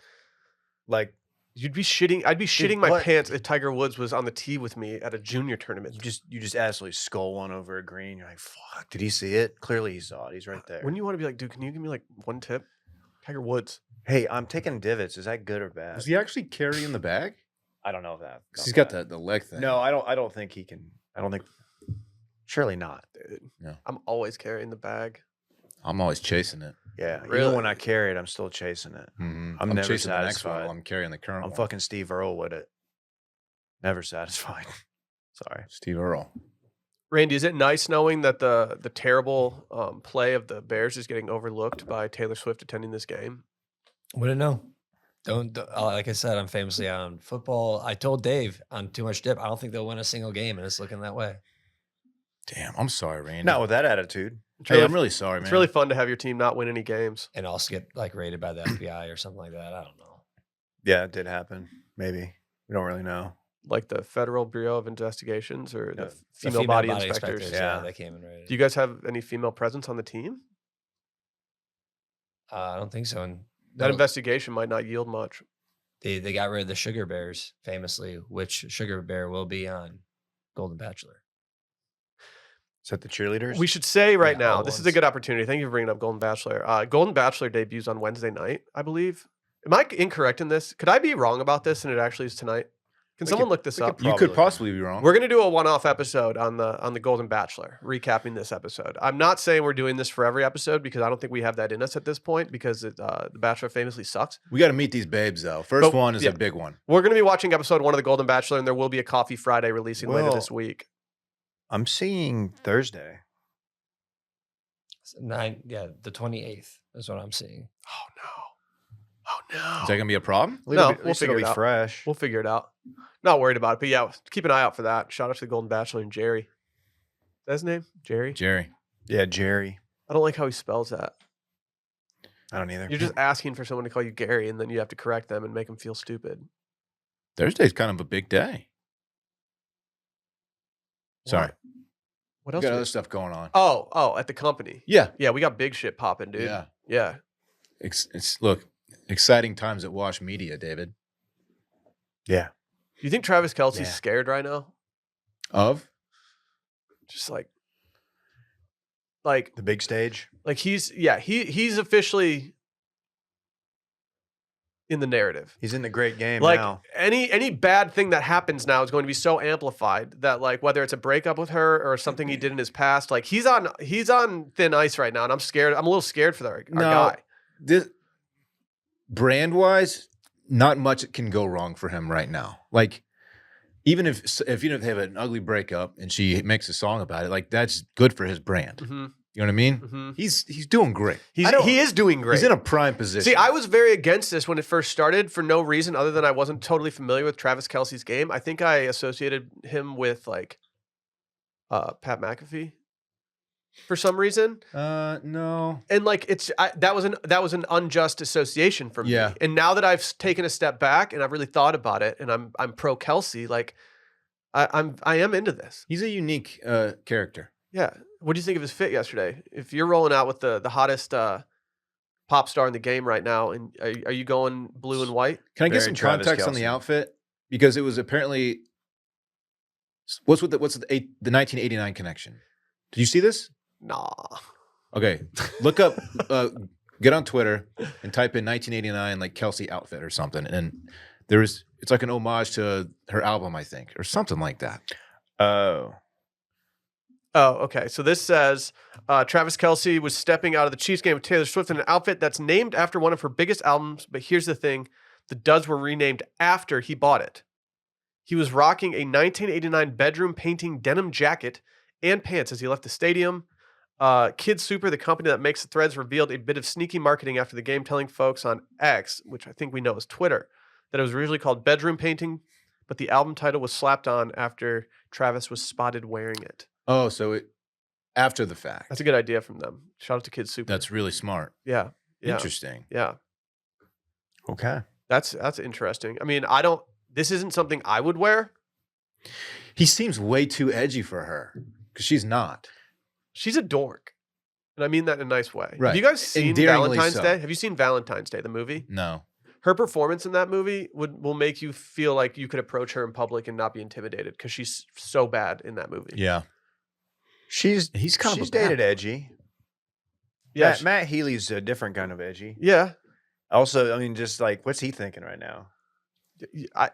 Like, I'd be shitting my what- pants if Tiger Woods was on the tee with me at a junior tournament. you just absolutely skull one over a green. You're like, fuck, did he see it? Clearly he saw it. He's right there. Wouldn't you want to be like, dude, can you give me like one tip? Tiger Woods. Hey, I'm taking divots. Is that good or bad? Is he actually carrying the bag? I don't know that. 'Cause he's got the leg thing. No, I don't think he can. I don't think. Surely not. Dude, Yeah. I'm always carrying the bag. I'm always chasing it. Yeah. Really? Even when I carry it, I'm still chasing it. I'm never chasing the next satisfied. one while I'm carrying the current I'm one. fucking Steve Earle with it. Never satisfied. Sorry. Steve Earle. Randy, is it nice knowing that the terrible play of the Bears is getting overlooked by Taylor Swift attending this game? Wouldn't know. Don't like I said, I'm famously on football. I told Dave on Too Much Dip, I don't think they'll win a single game, and it's looking that way. Damn, I'm sorry, Randy. Not with that attitude. It's Hey, really, I'm really sorry, man. it's really fun to have your team not win any games. And also get like raided by the FBI or something like that. I don't know. Yeah, it did happen. Maybe we don't really know. Like the Federal Bureau of Investigations or No, the the female body inspectors. Yeah. they came in right. Do you guys have any female presence on the team? I don't think so. And That investigation might not yield much. they got rid of the sugar bears, famously, which sugar bear will be on Golden Bachelor. Is that the cheerleaders? We should say right Yeah, all now, this is a ones. good opportunity. Thank you for bringing up Golden Bachelor. Golden Bachelor debuts on Wednesday night, I believe. Am I incorrect in this? Could I be wrong about this and it actually is tonight? Can We someone could- look this we could up? You Probably. could possibly be wrong. We're gonna do a one-off episode on the Golden Bachelor, recapping this episode. I'm not saying we're doing this for every episode because I don't think we have that in us at this point because the Bachelor famously sucks. We got to meet these babes though. First But, one is yeah. a big one. We're gonna be watching episode 1 of the Golden Bachelor, and there will be a Coffee Friday releasing later Well, this week. I'm seeing Thursday. The 28th is what I'm seeing. Oh no! Oh no! Is that gonna be a problem? No, At we'll least it'll figure it be out. fresh. We'll figure it out. Not worried about it, but yeah, keep an eye out for that. Shout out to the Golden Bachelor and Jerry. Is that his name? Jerry? Jerry. Yeah, Jerry. I don't like how he spells that. I don't either. You're just asking for someone to call you Gary, and then you have to correct them and make them feel stupid. Thursday's kind of a big day. Sorry. What We else? got we- other stuff going on. Oh, at the company. Yeah. Yeah, we got big shit popping, dude. Yeah. Yeah. It's look, exciting times at Wash Media, David. Yeah. Do you think Travis Kelce's Yeah. scared right now? Of? Just like The big stage. he's officially in the narrative. He's in the great game Like now. any bad thing that happens now is going to be so amplified that like whether it's a breakup with her or something he did in his past, like he's on thin ice right now, and I'm scared. I'm a little scared for our guy. This brand wise, not much can go wrong for him right now. Like, even if they have an ugly breakup and she makes a song about it, like that's good for his brand. Mm-hmm, You know what I mean? mm-hmm. He's doing great. He is doing great. He's in a prime position. See, I was very against this when it first started for no reason other than I wasn't totally familiar with Travis Kelce's game. I think I associated him with like Pat McAfee for some reason. No. And like that was an unjust association for me. Yeah. And now that I've taken a step back and I've really thought about it and I'm pro Kelce, like I am into this. He's a unique character. Yeah. What do you think of his fit yesterday? If you're rolling out with the hottest pop star in the game right now, and are you going blue and white? Can I get Very some Travis context on the Kelce. outfit? Because it was apparently what's the 1989 connection? Did you see this? Nah. Okay, look up, get on Twitter and type in 1989 like Kelce outfit or something, and it's like an homage to her album, I think, or something like that. Oh. Oh, okay. So this says Travis Kelce was stepping out of the Chiefs game with Taylor Swift in an outfit that's named after one of her biggest albums. But here's the thing: the duds were renamed after he bought it. He was rocking a 1989 bedroom painting denim jacket and pants as he left the stadium. Kid Super, the company that makes the threads, revealed a bit of sneaky marketing after the game, telling folks on X, which I think we know as Twitter, that it was originally called Bedroom Painting, but the album title was slapped on after Travis was spotted wearing it. Oh, so after the fact. That's a good idea from them. Shout out to Kid Super. That's really smart. yeah. Interesting. Yeah. Okay. That's interesting. I mean, this isn't something I would wear. He seems way too edgy for her because she's not. She's a dork. And I mean that in a nice way. Have Right. you guys seen Endearingly Valentine's so. Day? Have you seen Valentine's Day, the movie? No. Her performance in that movie will make you feel like you could approach her in public and not be intimidated because she's so bad in that movie. Yeah. She's kind of she's a bad- dated edgy. Yeah. Matt Healy's a different kind of edgy. Yeah. Also, I mean, just like, what's he thinking right now?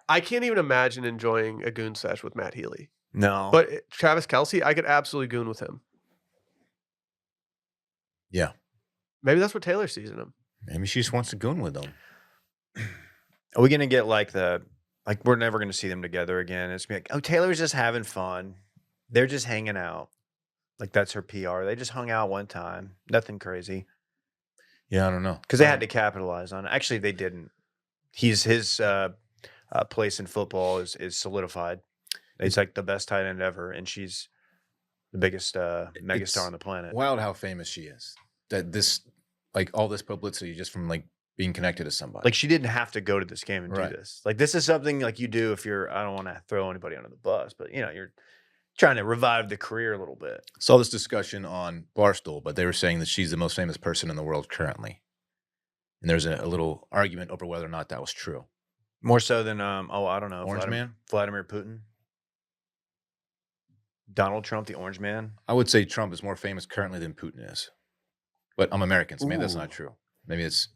I can't even imagine enjoying a goon sesh with Matt Healy. No. But Travis Kelce, I could absolutely goon with him. Yeah. Maybe that's what Taylor sees in him. Maybe she just wants to goon with him. Are we gonna get we're never gonna see them together again? It's gonna be like, oh, Taylor's just having fun. They're just hanging out. Like that's her PR. They just hung out one time. Nothing crazy. Yeah, I don't know. Because they had to capitalize on it. Actually, they didn't. His place in football is solidified. He's like the best tight end ever, and she's the biggest megastar on the planet. Wild how famous she is. That this, like all this publicity just from like being connected to somebody. Like she didn't have to go to this game and Right. do this. Like this is something like you do if you're. I don't want to throw anybody under the bus, but you're trying to revive the career a little bit. Saw this discussion on Barstool, but they were saying that she's the most famous person in the world currently. And there's a little argument over whether or not that was true. More so than I don't know, Orange Man? Vladimir Putin, Donald Trump, the Orange Man. I would say Trump is more famous currently than Putin is. But I'm American, so maybe that's Ooh. not true. Maybe it's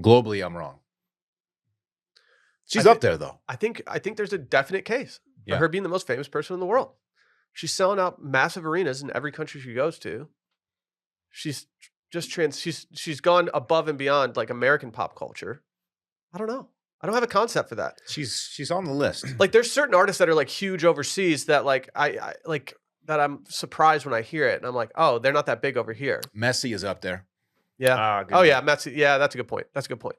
globally I'm wrong. She's I up there though. I think there's a definite case for Yeah. her being the most famous person in the world. She's selling out massive arenas in every country she goes to. She's just she's gone above and beyond like American pop culture. I don't know. I don't have a concept for that. She's on the list. Like there's certain artists that are like huge overseas that like I like that I'm surprised when I hear it and I'm like, oh, they're not that big over here. Messi is up there. Yeah. Good Oh one. yeah, Messi. Yeah, that's a good point. That's a good point.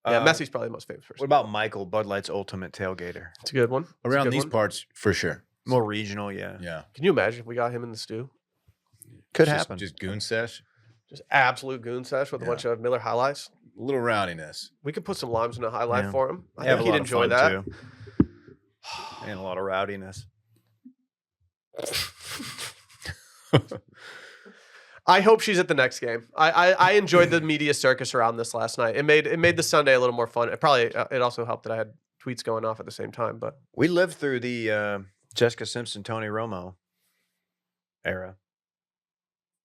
Yeah, Uh, Messi's probably the most famous person. What about Michael, Bud Light's ultimate tailgater? It's a good one. It's a Around good these one. parts, for sure. More regional, yeah. Yeah. Can you imagine if we got him in the stew? Could Just- happen. Just goon sesh. Just absolute goon sesh with a Yeah. bunch of Miller High Lifes. A little rowdiness. We could put some limes in a High Life Yeah. for him. I Have a think he'd lot of enjoy fun, that. too. And a lot of rowdiness. I hope she's at the next game. I enjoyed the media circus around this last night. It made the Sunday a little more fun. It also helped that I had tweets going off at the same time. But We lived through the Jessica Simpson, Tony Romo era.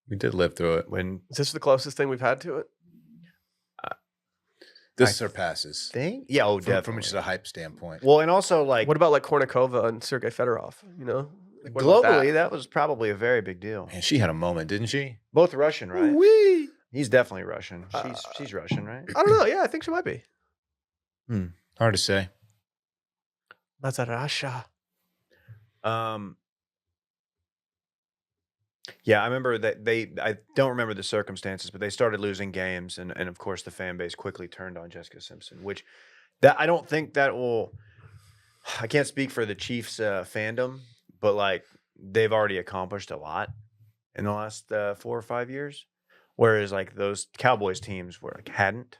We did live through it. When is this the closest thing we've had to it? This I surpasses. yeah, oh, From definitely. just a hype standpoint. Well, and also like What about like Kornikova and Sergei Fedorov? You know, Like, what about globally, that was probably a very big deal. Man, she had a moment, didn't she? Both Russian, right? Wee. He's definitely Russian. She's Russian, right? I don't know. Yeah, I think she might be. Hard to say. That's a Russia. Yeah, I remember that I don't remember the circumstances, but they started losing games, and of course the fan base quickly turned on Jessica Simpson, which that I don't think that will. I can't speak for the Chiefs fandom, but like they've already accomplished a lot in the last 4 or 5 years, whereas like those Cowboys teams were like hadn't.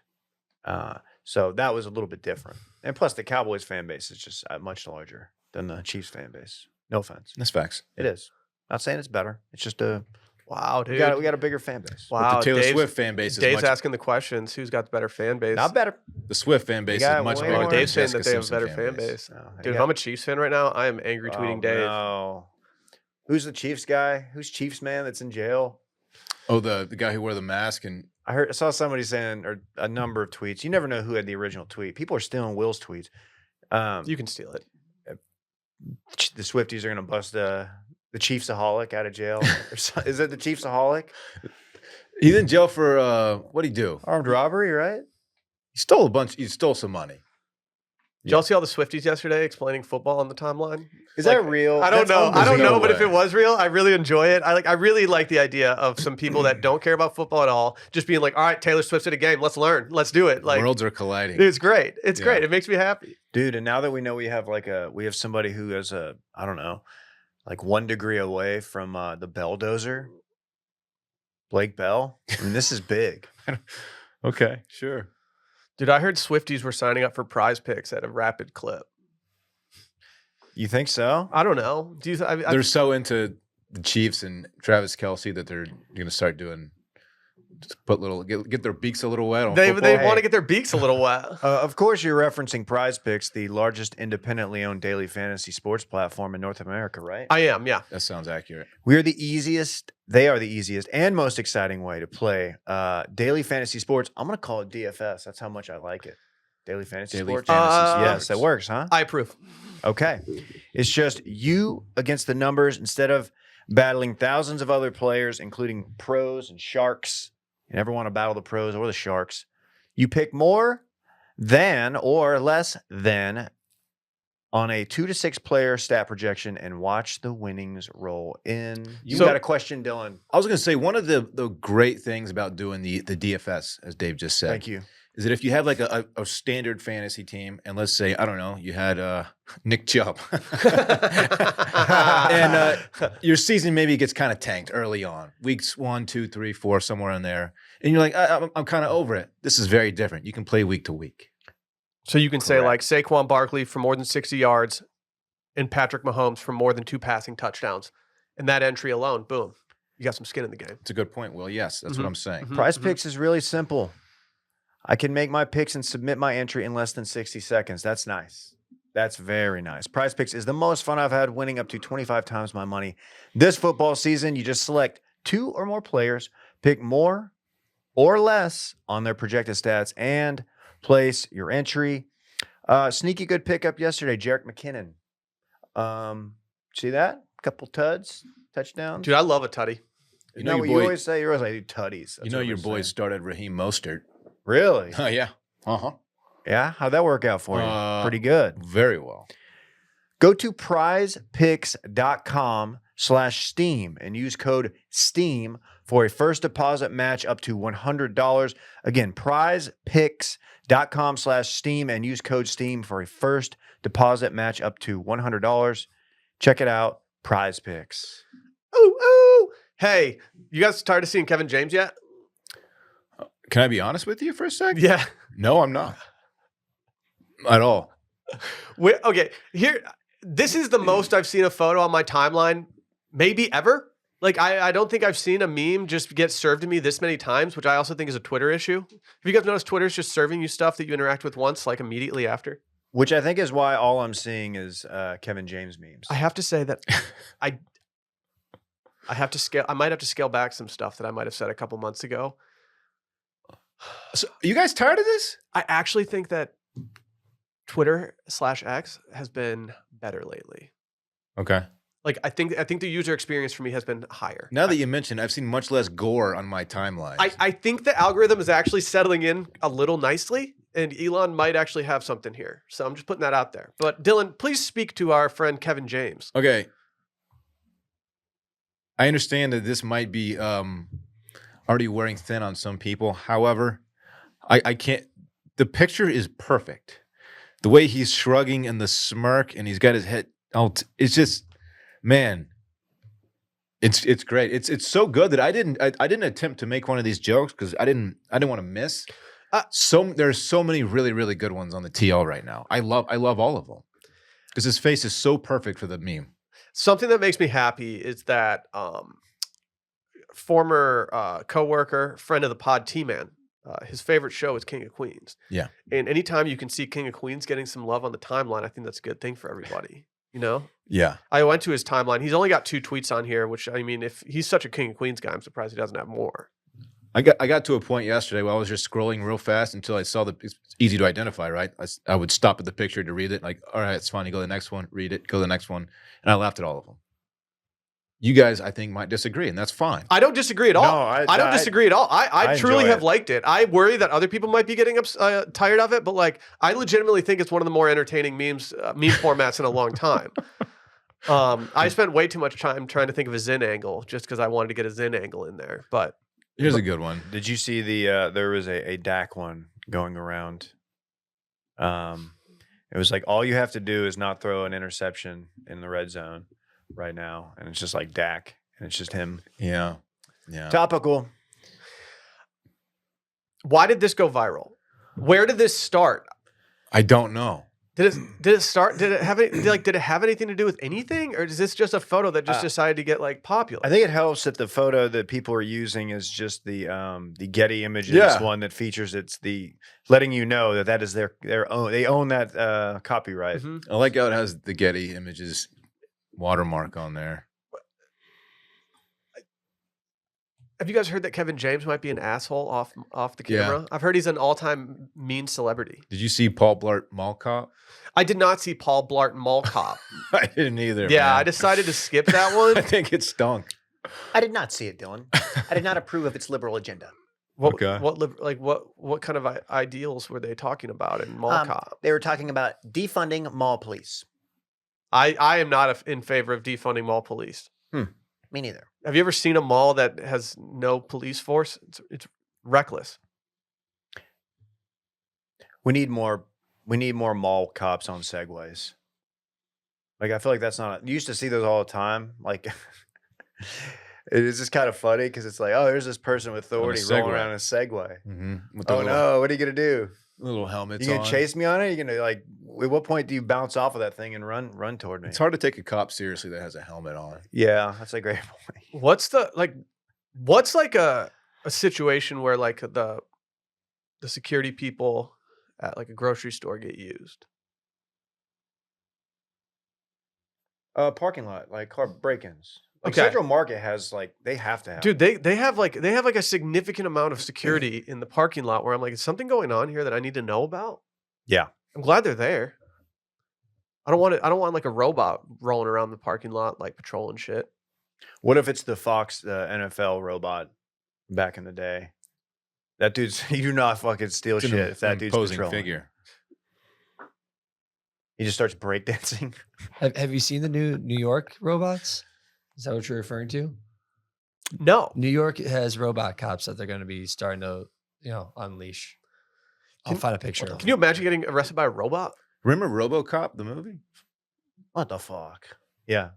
So that was a little bit different, and plus the Cowboys fan base is just much larger than the Chiefs fan base. No offense, That's facts. it is. Not saying it's better. It's just Wow, dude. we got a bigger fan base. Wow, But the Taylor Dave's- Swift fan base is Dave's much. asking the questions. Who's got the better fan base? Not better. The Swift fan base got is much way bigger more- than Dave's saying Jessica that they have a Simpson better fan base. No, I Dude, if got- I'm a Chiefs fan right now, I am angry tweeting Oh, Dave. No. Who's the Chiefs guy? Who's Chiefs man that's in jail? Oh, the guy who wore the mask and I saw somebody saying, or a number of tweets. You never know who had the original tweet. People are stealing Will's tweets. You can steal it. The Swifties are going to bust the Chiefsaholic out of jail. Is it the Chiefsaholic? he's in jail for what'd he do? Armed robbery, right? He stole a bunch. He stole some money. Did y'all see all the Swifties yesterday explaining football on the timeline? Is Like, that real? I don't That's know. I don't know, no but if way. it was real, I really enjoy it. I really like the idea of some people that don't care about football at all just being like, "All right, Taylor Swift's at a game. Let's learn. Let's do it." Like, Worlds are colliding. it's great. It's Yeah. great. It makes me happy. Dude, and now that we know we have somebody who has I don't know, like 1 degree away from the Belldozer, Blake Bell. I mean, this is big. Okay, sure. Dude, I heard Swifties were signing up for prize picks at a rapid clip. You think so? I don't know. Do you? They're so into the Chiefs and Travis Kelce that they're going to start doing. Just get their beaks a little wet on they football. want to get their beaks a little wet. Of course, you're referencing Prize Picks, the largest independently owned daily fantasy sports platform in North America, right? I am. Yeah. That sounds accurate. They are the easiest and most exciting way to play daily fantasy sports. I'm going to call it DFS. That's how much I like it. Daily fantasy Daily sports. fantasy Yes, that works, huh? I approve. Okay. It's just you against the numbers instead of battling thousands of other players, including pros and sharks. You never want to battle the pros or the sharks. You pick more than or less than on a 2 to 6 player stat projection and watch the winnings roll in. You So- got a question, Dylan. I was going to say one of the great things about doing the DFS, as Dave just said, Thank you. is that if you have like a standard fantasy team, and let's say, I don't know, you had Nick Chubb, and your season maybe gets kind of tanked early on, weeks 1, 2, 3, 4, somewhere in there, and you're like, I'm kind of over it. This is very different. You can play week to week. So you can say like Saquon Barkley for more than 60 yards and Patrick Mahomes for more than 2 passing touchdowns. And that entry alone, boom, you got some skin in the game. It's a good point, Will. Yes, that's what I'm saying. Prize Picks is really simple. I can make my picks and submit my entry in less than 60 seconds. That's nice. That's very nice. Prize Picks is the most fun I've had, winning up to 25 times my money. This football season, you just select 2 or more players, pick more or less on their projected stats, and place your entry. Sneaky good pickup yesterday, Jerick McKinnon. See that? Couple touchdowns. Dude, I love a tutty. You know what you always say? You're always like, tutties. You know your boys started Raheem Mostert. Really? Oh, yeah. Uh-huh. Yeah? How'd that work out for you? Pretty good. Very well. Go to prizepicks.com/steam and use code STEAM for a first deposit match up to $100. Again, prizepicks.com/steam and use code STEAM for a first deposit match up to $100. Check it out. Prize Picks. Ooh, ooh. Hey, you guys tired of seeing Kevin James yet? Can I be honest with you for a sec? Yeah. No, I'm not. At all. Okay, here. This is the most I've seen a photo on my timeline, maybe ever. Like, I don't think I've seen a meme just get served to me this many times, which I also think is a Twitter issue. Have you guys noticed Twitter's just serving you stuff that you interact with once, like immediately after? Which I think is why all I'm seeing is Kevin James memes. I have to say that I have to scale. I might have to scale back some stuff that I might have said a couple months ago. So, you guys tired of this? I actually think that Twitter/X has been better lately. Okay. Like I think the user experience for me has been higher. Now that you mentioned, I've seen much less gore on my timeline. I think the algorithm is actually settling in a little nicely, and Elon might actually have something here. So I'm just putting that out there. But Dylan, please speak to our friend Kevin James. Okay. I understand that this might be already wearing thin on some people. However, I can't. The picture is perfect. The way he's shrugging and the smirk, and he's got his head out. It's just, man. It's great. It's so good that I didn't attempt to make one of these jokes because I didn't want to miss. There's so many really, really good ones on the TL right now. I love all of them because his face is so perfect for the meme. Something that makes me happy is that former coworker, friend of the pod, T-Man, his favorite show is King of Queens. Yeah. And anytime you can see King of Queens getting some love on the timeline, I think that's a good thing for everybody. You know? Yeah. I went to his timeline. He's only got 2 tweets on here, which, I mean, if he's such a King of Queens guy, I'm surprised he doesn't have more. I got to a point yesterday where I was just scrolling real fast until I saw it's easy to identify, right? I would stop at the picture to read it. Like, all right, it's fine. You go to the next one, read it, go to the next one. And I laughed at all of them. You guys, I think, might disagree, and that's fine. I don't disagree at all. No, I don't disagree at all. I truly enjoy have it. liked it. I worry that other people might be getting tired of it, but like I legitimately think it's one of the more entertaining meme formats in a long time. I spent way too much time trying to think of a Zen angle just because I wanted to get a Zen angle in there. But Here's a good one. Did you see there was a Dak one going around? It was like all you have to do is not throw an interception in the red zone right now, and it's just like Dak, and it's just him. Yeah. Topical. why did this go viral? Where did this start? I don't know. Did it start? Did it have anything to do with anything, or is this just a photo that just decided to get like popular? I think it helps that the photo that people are using is just the Getty Images one that features. It's the letting you know that is their own. They own that copyright. Mhm. I like how it has the Getty Images watermark on there. Have you guys heard that Kevin James might be an asshole off the Yeah. camera? I've heard he's an all-time mean celebrity. Did you see Paul Blart Mall Cop? I did not see Paul Blart Mall Cop. I didn't either. Yeah, man. I decided to skip that I one. think it stunk. I did not see it, Dylan. I did not approve of its liberal agenda. Okay. What kind of ideals were they talking about in Mall Cop? They were talking about defunding mall police. I am not in favor of defunding mall police. Me neither. Have you ever seen a mall that has no police force? It's reckless. We need more mall cops on segways. Like I feel like that's not. You used to see those all the time. Like it is just kind of funny because it's like, oh, there's this person with authority rolling Segway. around in a Segway. With the Oh no, what are you gonna do? little helmets You gonna on. chase me on it? You gonna like? At what point do you bounce off of that thing and run toward me? It's hard to take a cop seriously that has a helmet on. Yeah, that's a great point. What's like a situation where like the security people at like a grocery store get used? Parking lot, like car break-ins. Like Okay. Central Market has like they have to have. Dude, they have like a significant amount of security in the parking lot where I'm like, is something going on here that I need to know about? Yeah. I'm glad they're there. I don't want like a robot rolling around the parking lot like patrolling shit. What if it's the Fox NFL robot back in the day? That dude's you do not fucking steal It's an shit if that dude's imposing patrolling. figure. He just starts breakdancing. Have you seen the new New York robots? Is that what you're referring to? No. New York has robot cops that they're going to be starting to, unleash. I'll find a picture. of Can you them. imagine getting arrested by a robot? Remember RoboCop, the movie? What the fuck? Yeah.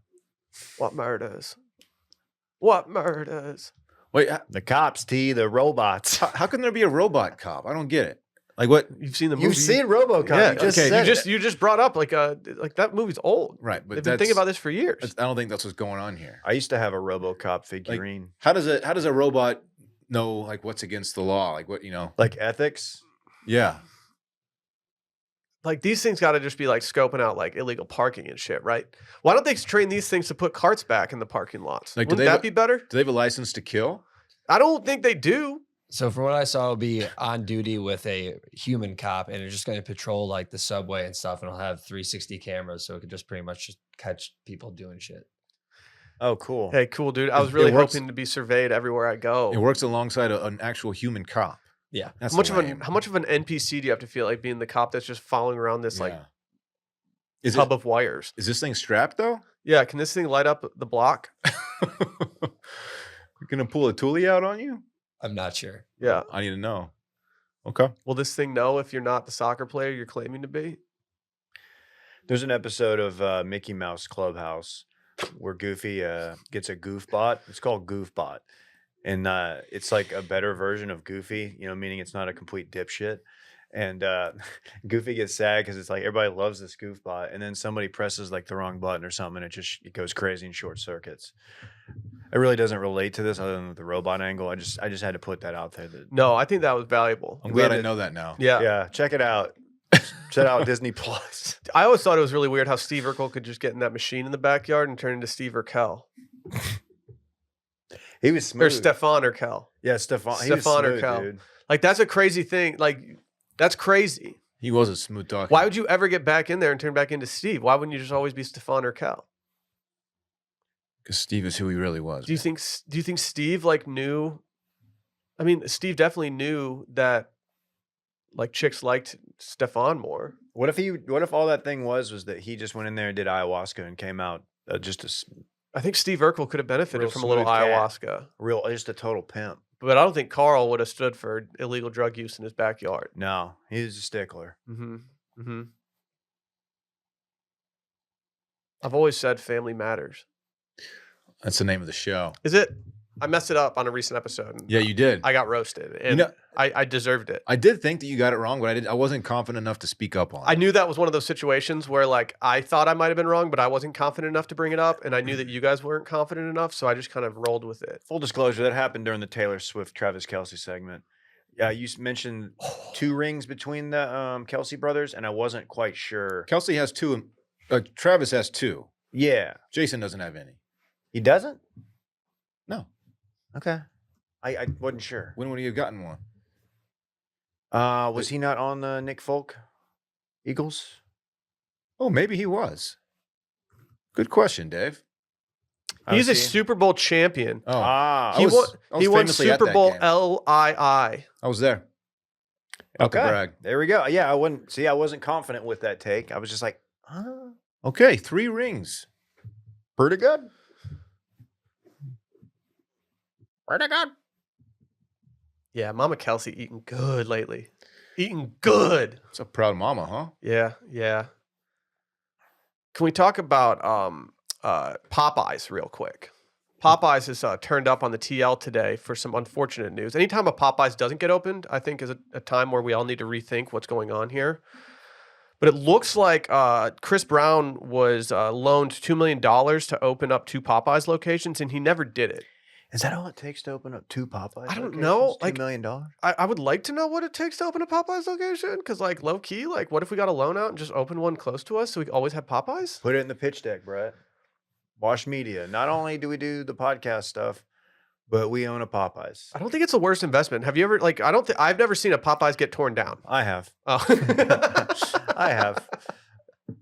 What murders? What murders? Wait, The cops, the robots. how can there be a robot cop? I don't get it. Like what? You've seen the movie? You've seen RoboCop. Yeah, you just okay, said you just brought up like that movie's old. Right, but They've been thinking about this for years. I don't think that's what's going on here. I used to have a RoboCop figurine. How does a robot know like what's against the law? Like what Like ethics. Yeah. Like these things got to just be like scoping out like illegal parking and shit, right? Why don't they train these things to put carts back in the parking lots? Like, do Wouldn't they that have be better? Do they have a license to kill? I don't think they do. So from what I saw, it'll be on duty with a human cop, and it's just going to patrol like the subway and stuff, and it'll have 360 cameras, so it could just pretty much just catch people doing shit. Oh, cool. Hey, cool, dude. I It- was really it works- hoping to be surveyed everywhere I go. It works alongside an actual human cop. Yeah. That's How much lame. how much of an NPC do you have to feel like being the cop that's just following around this like Yeah. Is tub of wires? Is this thing strapped though? Yeah, can this thing light up the block? You're gonna pull a toolie out on you? I'm not sure. Yeah. I need to know. Okay. Will this thing know if you're not the soccer player you're claiming to be? There's an episode of Mickey Mouse Clubhouse where Goofy gets a goof bot. It's called Goof Bot. And it's like a better version of Goofy, meaning it's not a complete dipshit. And Goofy gets sad because it's like everybody loves this goof bot, and then somebody presses like the wrong button or something, and it goes crazy and short circuits. It really doesn't relate to this other than the robot angle. I just had to put that out there. No, I think that was valuable. I'm We glad had I to- know that now. Yeah. Yeah, check it out. Check out Disney Plus. I always thought it was really weird how Steve Urkel could just get in that machine in the backyard and turn into Steve Urkel. He was Or smooth. Stefan Urkel. Yeah, Stefan. He was Stefan smooth, Urkel. dude. Like, that's a crazy thing. Like, that's crazy. He was a smooth talker. Why would you ever get back in there and turn back into Steve? Why wouldn't you just always be Stefan Urkel? Because Steve is who he really was. Do you think Steve like knew? I mean, Steve definitely knew that like chicks liked Stefan more. What if all that thing was that he just went in there and did ayahuasca and came out I think Steve Urkel could have benefited Real from a little smooth cat. ayahuasca, just a total pimp? but I don't think Carl would have stood for illegal drug use in his backyard. No, he was a stickler. Mm-hmm. Mm-hmm. I've always said family matters. That's the name of the show. Is it? I messed it up on a recent episode. And Yeah, you did. I got roasted, and know- I deserved it. I did think that you got it wrong, but I wasn't confident enough to speak up on it. I knew that was one of those situations where like I thought I might have been wrong, but I wasn't confident enough to bring it up, and I knew that you guys weren't confident enough, so I just kind of rolled with it. Full disclosure, that happened during the Taylor Swift Travis Kelce segment. Yeah, you mentioned 2 rings between the Kelce brothers, and I wasn't quite sure. Kelce has 2. Travis has 2. Yeah, Jason doesn't have any. he doesn't. No. Okay, I wasn't sure. When would he have gotten one? Was he not on the Nick Folk Eagles? Oh, maybe he was. Good question, Dave. He's a was he? Super Bowl champion. Oh, Ah, He won. I was He won famously at Super that Bowl game. LII. I was there. Not to okay. brag. There we go. Yeah, I wasn't confident with that take. I was just like, Okay, 3 rings. pretty good. Pretty good. Yeah, Mama Kelsey eating good lately. Eating good. It's a proud mama, huh? Yeah, yeah. Can we talk about Popeyes real quick? Popeyes is turned up on the TL today for some unfortunate news. Anytime a Popeyes doesn't get opened, I think is a time where we all need to rethink what's going on here. But it looks like Chris Brown was loaned $2 million to open up 2 Popeyes locations, and he never did it. Is that all it takes to open up 2 Popeyes? I don't know, $2 million? I would like to know what it takes to open a Popeyes location, because like low key, like what if we got a loan out and just open one close to us so we always have Popeyes? Put it in the pitch deck, Brett. Wash Media. Not only do we do the podcast stuff, but we own a Popeyes. I don't think it's the worst investment. Have you ever like? I've never seen a Popeyes get torn down. I have. Oh. I have.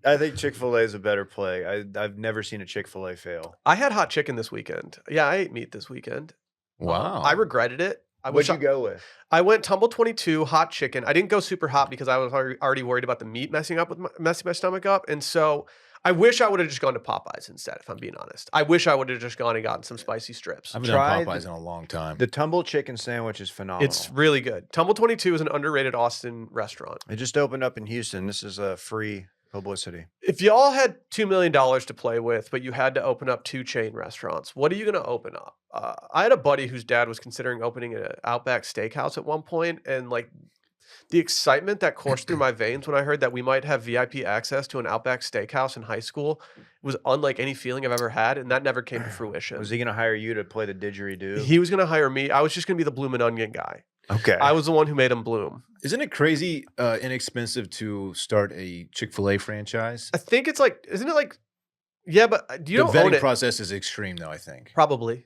I think Chick-fil-A is a better play. I've never seen a Chick-fil-A fail. I had hot chicken this weekend. Yeah, I ate meat this weekend. Wow. I regretted it. What'd you go with? I went Tumble 22 hot chicken. I didn't go super hot because I was already worried about the meat messing my stomach up, and so I wish I would have just gone to Popeyes instead. If I'm being honest, I wish I would have just gone and gotten some spicy strips. I haven't tried done Popeyes in a long time. The Tumble Chicken Sandwich is phenomenal. It's really good. Tumble 22 is an underrated Austin restaurant. It just opened up in Houston. This is a free publicity. If y'all had $2 million to play with, but you had to open up 2 chain restaurants, what are you going to open up? I had a buddy whose dad was considering opening an Outback Steakhouse at one point, and like the excitement that coursed through my veins when I heard that we might have VIP access to an Outback Steakhouse in high school was unlike any feeling I've ever had, and that never came to fruition. Was he going to hire you to play the didgeridoo? He was going to hire me. I was just going to be the bloomin' onion guy. Okay. I was the one who made him bloom. Isn't it crazy inexpensive to start a Chick-fil-A franchise? I think it's like, isn't it like, yeah, but you The don't own vetting it. process is extreme, though, I think. Probably.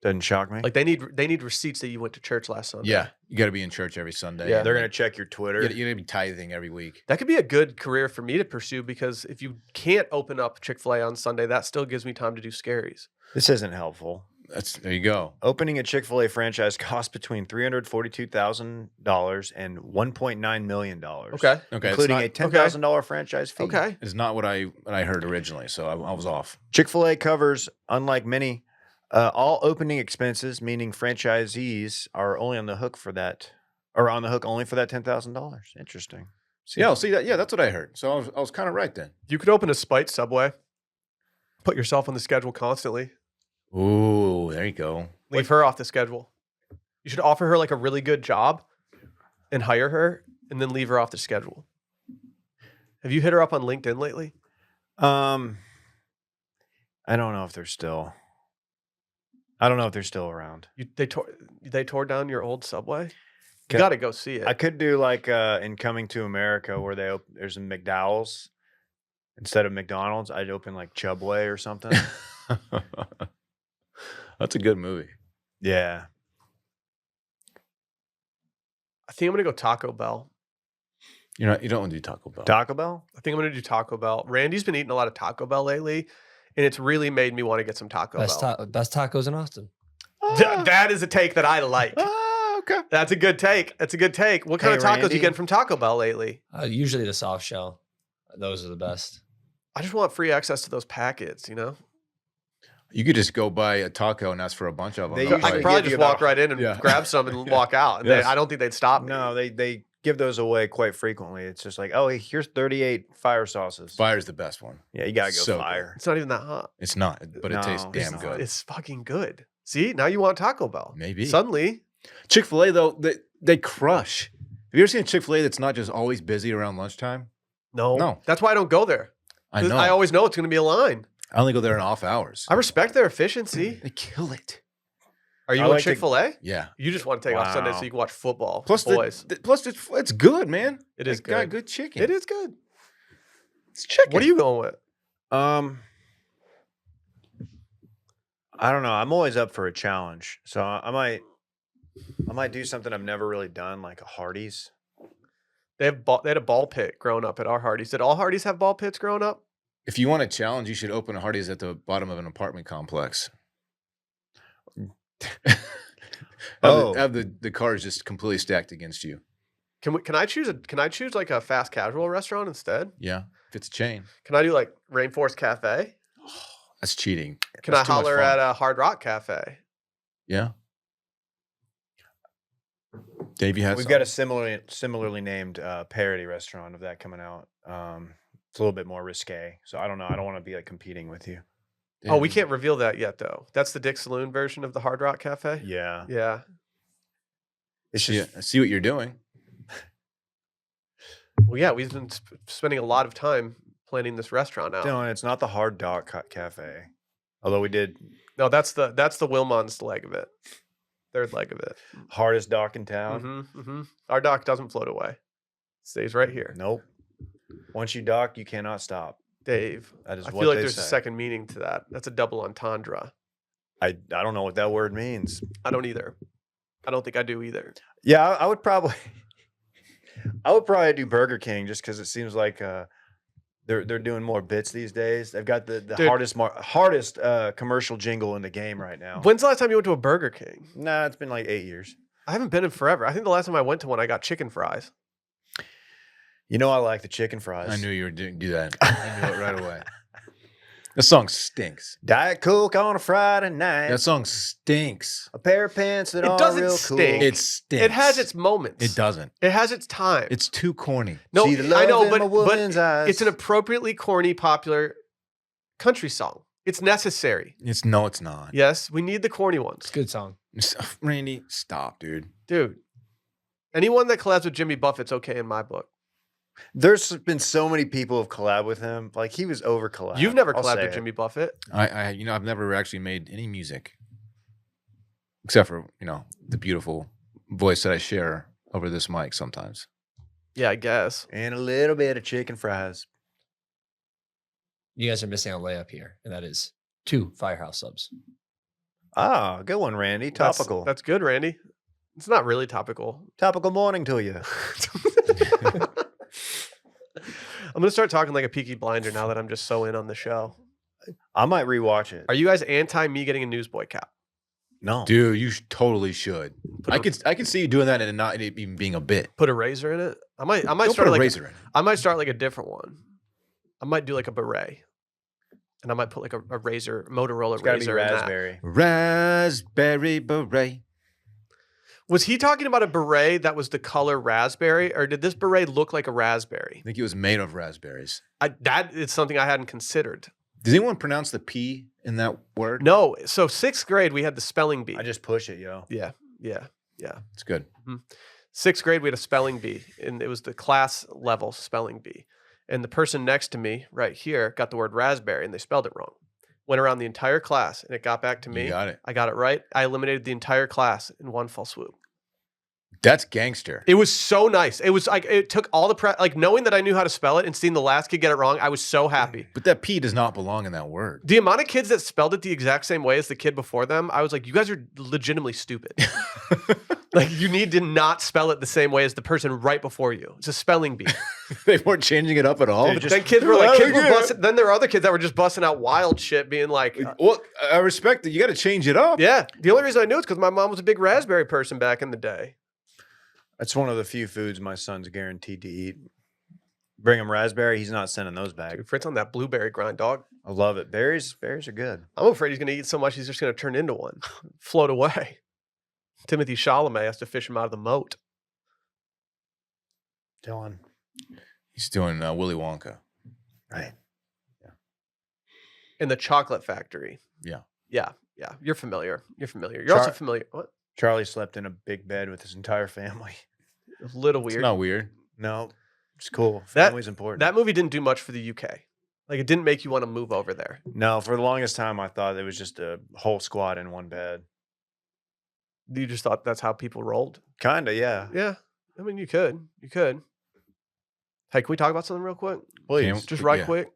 Doesn't shock me. Like they need receipts that you went to church last Sunday. Yeah. You got to be in church every Sunday. Yeah. and, They're like, going to check your Twitter. you got to be tithing every week. That could be a good career for me to pursue, because if you can't open up Chick-fil-A on Sunday, that still gives me time to do scaries. This isn't helpful. There you go. Opening a Chick-fil-A franchise costs between $342,000 and $1.9 million. Okay. Okay. Including a it's $10,000 franchise fee. Okay. It's not what I heard originally, so I was off. Chick-fil-A covers, unlike many, all opening expenses, meaning franchisees are only on the hook for that, or on the hook only for that $10,000. Interesting. Yeah, see that. Yeah, that's what I heard. So I was kind of right then. You could open a Spite Subway, put yourself on the schedule constantly, Ooh, there you go. leave her off the schedule. You should offer her like a really good job and hire her, and then leave her off the schedule. Have you hit her up on LinkedIn lately? I don't know if they're still. I don't know if they're still around. They tore down your old Subway? You Okay. got to go see it. I could do like in Coming to America where there's a McDowell's instead of McDonald's. I'd open like Chubway or something. That's a good movie. Yeah. I think I'm going to go Taco Bell. You don't want to do Taco Bell. Taco Bell? I think I'm going to do Taco Bell. Randy's been eating a lot of Taco Bell lately, and it's really made me want to get some Taco Bell. Best tacos in Austin. That is a take that I like. Okay. That's a good take. That's a good take. What kind Hey, of tacos Randy. you getting from Taco Bell lately? Usually the soft shell. Those are the best. I just want free access to those packets, you know? You could just go buy a taco and ask for a bunch of them. They They'll usually I could probably- probably give just you walk about- right in and Yeah. grab some and walk out. And Yes. I don't think they'd stop me. No, they give those away quite frequently. It's just like, oh, hey, here's 38 fire sauces. Fire's the best one. Yeah, you gotta go So good. fire. It's not even that hot. It's not, but it tastes No, damn it's good. It's fucking good. See, now you want Taco Bell. Maybe. Suddenly, Chick-fil-A, though, they crush. Have you ever seen a Chick-fil-A that's not just always busy around lunchtime? no. No. That's why I don't go there. I 'Cause know. I always know it's going to be a line. I only go there in off hours. I respect their efficiency. They kill it. Are you I on like to- Chick-fil-A? Yeah. You just want to take off Sunday so Wow. you can watch football. Plus, boys. plus it's good, man. It is They got good. good chicken. It is good. It's chicken. What are you going with? I don't know. I'm always up for a challenge. So I might do something I've never really done, like a Hardee's. They had a ball pit growing up at our Hardee's. Did all Hardee's have ball pits growing up? If you want a challenge, you should open a Hardee's at the bottom of an apartment complex. Have the cars just completely stacked against you. Can I choose like a fast casual restaurant instead? Yeah. If it's a chain. Can I do like Rainforest Cafe? That's cheating. Can That's I too much holler fun. at a Hard Rock Cafe? Yeah. Dave, you had We've something? got a similarly named parody restaurant of that coming out. It's a little bit more risque, so I don't know. I don't want to be like competing with you. Oh, we can't reveal that yet, though. That's the Dick Saloon version of the Hard Rock Cafe. Yeah, Yeah. it's See, just I see what you're doing. Well, yeah, we've been spending a lot of time planning this restaurant out. Dylan. It's not the Hard Dog Cafe, although we did No, that's the Wilmon's leg of it. Third leg of it. hardest dock in town. Our dock doesn't float away. Stays right here. Nope. Once you dock, you cannot stop. Dave. That is I what feel like they there's a say. second meaning to that. That's a double entendre. I don't know what that word means. I don't either. I don't think I do either. Yeah, I would probably do Burger King just because it seems like they're doing more bits these days. They've got the Dude. hardest commercial jingle in the game right now. When's the last time you went to a Burger King? Nah, it's been like 8 years. I haven't been in forever. I think the last time I went to one, I got chicken fries. You know I like the chicken fries. I knew you were doing do that. I knew it right away. That song stinks. Diet Coke on a Friday night. That song stinks. A pair of pants that It are doesn't real stink. cool. It stinks. It has its moments. It doesn't. It has its time. It's too corny. No, See the love I know, in my but woman's eyes. it's an appropriately corny, popular country song. It's necessary. It's not. Yes, we need the corny It's ones. a good song. Randy, stop, dude. Dude, anyone that collabs with Jimmy Buffett's okay in my book. There's been so many people who have collabed with him. Like he was over collab. You've never I'll collabed say with it. Jimmy Buffett. I've never actually made any music except for, the beautiful voice that I share over this mic sometimes. Yeah, I guess. And a little bit of chicken fries. You guys are missing a layup here, and that is 2 Firehouse subs. Ah, good one, Randy. Topical. That's good, Randy. It's not really topical. Topical morning to you. I'm going to start talking like a Peaky Blinder now that I'm just so in on the show. I might rewatch it. Are you guys anti me getting a Newsboy cap? No. Dude, you totally should. Put I a- could see you doing that and not it even being a bit. Put a razor in it? I might Don't start put a like razor in it. I might start like a different one. I might do like a beret. And I might put like a razor, Motorola It's got to be razor in that. raspberry. Raspberry beret. Was he talking about a beret that was the color raspberry, or did this beret look like a raspberry? I think it was made of raspberries. That is something I hadn't considered. Does anyone pronounce the P in that word? No, so 6th grade we had the spelling bee. I just push it, yo. Yeah. It's good. 6th grade we had a spelling bee, and it was the class level spelling bee. And the person next to me, right here, got the word raspberry, and they spelled it wrong. Went around the entire class, and it got back to me. You got it. I got it right. I eliminated the entire class in one fell swoop. That's gangster. It was so nice. It was like it took all the like knowing that I knew how to spell it and seeing the last kid get it wrong. I was so happy. But that P does not belong in that word. The amount of kids that spelled it the exact same way as the kid before them, I was like, you guys are legitimately stupid. Like you need to not spell it the same way as the person right before you. It's a spelling bee. They weren't changing it up at all. Dude, then kids were like, then there were other kids that were just busting out wild shit, being like, Well, I respect that. You got to change it up. yeah. The only reason I knew is because my mom was a big raspberry person back in the day. That's one of the few foods my son's guaranteed to eat. Bring him raspberry, he's not sending those back. Dude, Fritz on that blueberry grind, dog. I love it. Berries are good. I'm afraid he's going to eat so much he's just going to turn into one, float away. Timothy Chalamet has to fish him out of the moat. Dylan. He's doing Willy Wonka. Right. In the chocolate factory. Yeah. Yeah. You're familiar. You're also familiar. What? Charlie slept in a big bed with his entire family. A little It's weird. not weird. No, it's cool. That- Family's important. That movie didn't do much for the UK. Like it didn't make you want to move over there. No, for the longest time, I thought it was just a whole squad in one bed. You just thought that's how people rolled. Kinda, yeah. Yeah. I mean, you could. Hey, can we talk about something real quick? Please. Just right Yeah. quick.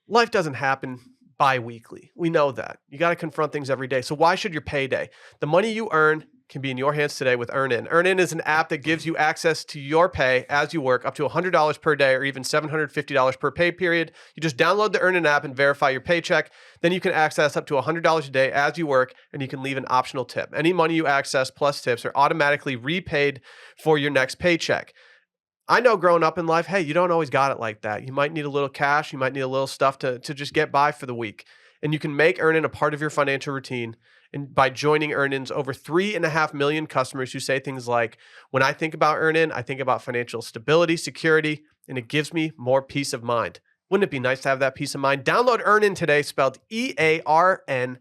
Life doesn't happen bi-weekly. We know that. You got to confront things every day. So why should your payday? The money you earn can be in your hands today with EarnIn. EarnIn is an app that gives you access to your pay as you work, up to $100 per day or even $750 per pay period. You just download the EarnIn app and verify your paycheck. Then you can access up to $100 a day as you work, and you can leave an optional tip. Any money you access plus tips are automatically repaid for your next paycheck. I know growing up in life, hey, you don't always got it like that. You might need a little cash. You might need a little stuff to just get by for the week. And you can make Earnin a part of your financial routine. And by joining Earnin's over 3.5 million customers who say things like, when I think about Earnin, I think about financial stability, security, and it gives me more peace of mind. Wouldn't it be nice to have that peace of mind? Download Earnin today, spelled EARNIN,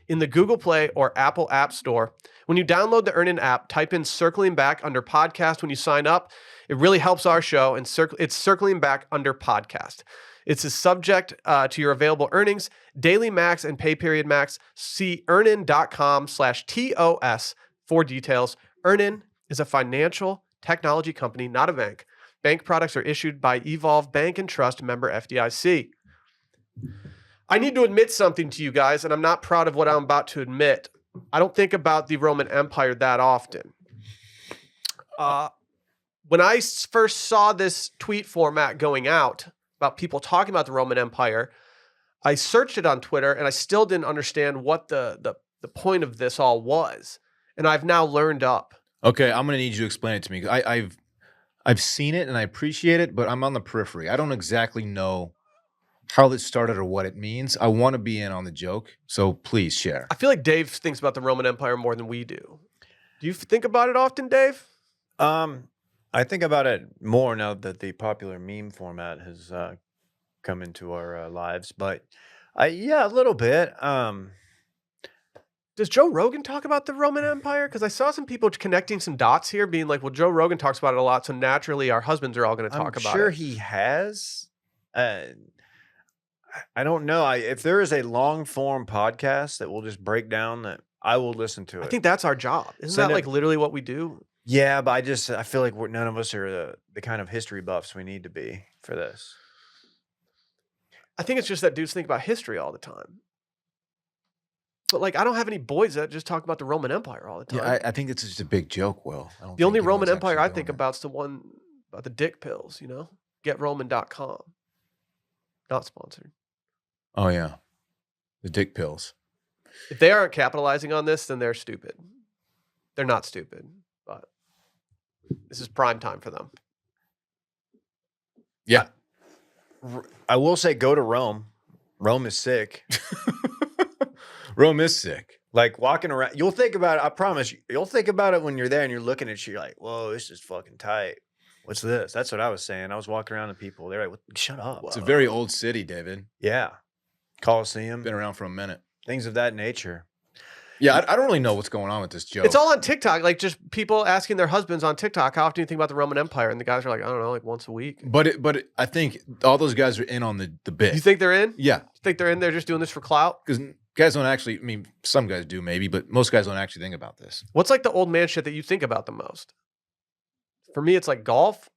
in the Google Play or Apple App Store. When you download the Earnin app, type in Circling Back under podcast when you sign up. It really helps our show, and it's Circling Back under podcast. It's a subject to your available earnings, daily max and pay period max. See earnin.com/TOS for details. Earnin is a financial technology company, not a bank. Bank products are issued by Evolve Bank and Trust, member FDIC. I need to admit something to you guys, and I'm not proud of what I'm about to admit. I don't think about the Roman Empire that often. When I first saw this tweet format going out about people talking about the Roman Empire, I searched it on Twitter, and I still didn't understand what the point of this all was. And I've now learned up. Okay, I'm gonna need you to explain it to me. I've seen it and I appreciate it, but I'm on the periphery. I don't exactly know how this started or what it means. I want to be in on the joke, so please share. I feel like Dave thinks about the Roman Empire more than we do. Do you think about it often, Dave? I think about it more now that the popular meme format has come into our lives, but yeah, a little bit. Does Joe Rogan talk about the Roman Empire? Because I saw some people connecting some dots here, being like, well, Joe Rogan talks about it a lot, so naturally our husbands are all going to talk about sure it. he has. I don't know. If there is a long form podcast that will just break down that, I will listen to it. I think that's our job. Isn't Send that it- like literally what we do? Yeah, but I feel like none of us are the kind of history buffs we need to be for this. I think it's just that dudes think about history all the time. But like, I don't have any boys that just talk about the Roman Empire all the time. Yeah, I think it's just a big joke, Will. I don't The only think Roman anyone's Empire actually I doing think it. about is the one about the dick pills, GetRoman.com. Not sponsored. Oh yeah, the dick pills. If they aren't capitalizing on this, then they're stupid. They're not stupid, but this is prime time for them. Yeah. I will say, go to Rome. Rome is sick. Rome is sick. Like walking around, you'll think about it. I promise you, you'll think about it when you're there and you're looking at it. You're like, whoa, this is fucking tight. What's this? That's what I was saying. I was walking around and people, they're like, shut up. It's a very old city, David. Yeah. Colosseum, Been around for a minute. things of that nature. Yeah, I don't really know what's going on with this joke. It's all on TikTok. Like just people asking their husbands on TikTok, how often do you think about the Roman Empire? And the guys are like, I don't know, like once a week. But I think all those guys are in on the bit. You think they're in? Yeah, You think they're in there just doing this for clout? because guys don't actually. I mean, some guys do maybe, but most guys don't actually think about this. What's like the old man shit that you think about the most? For me, it's like golf.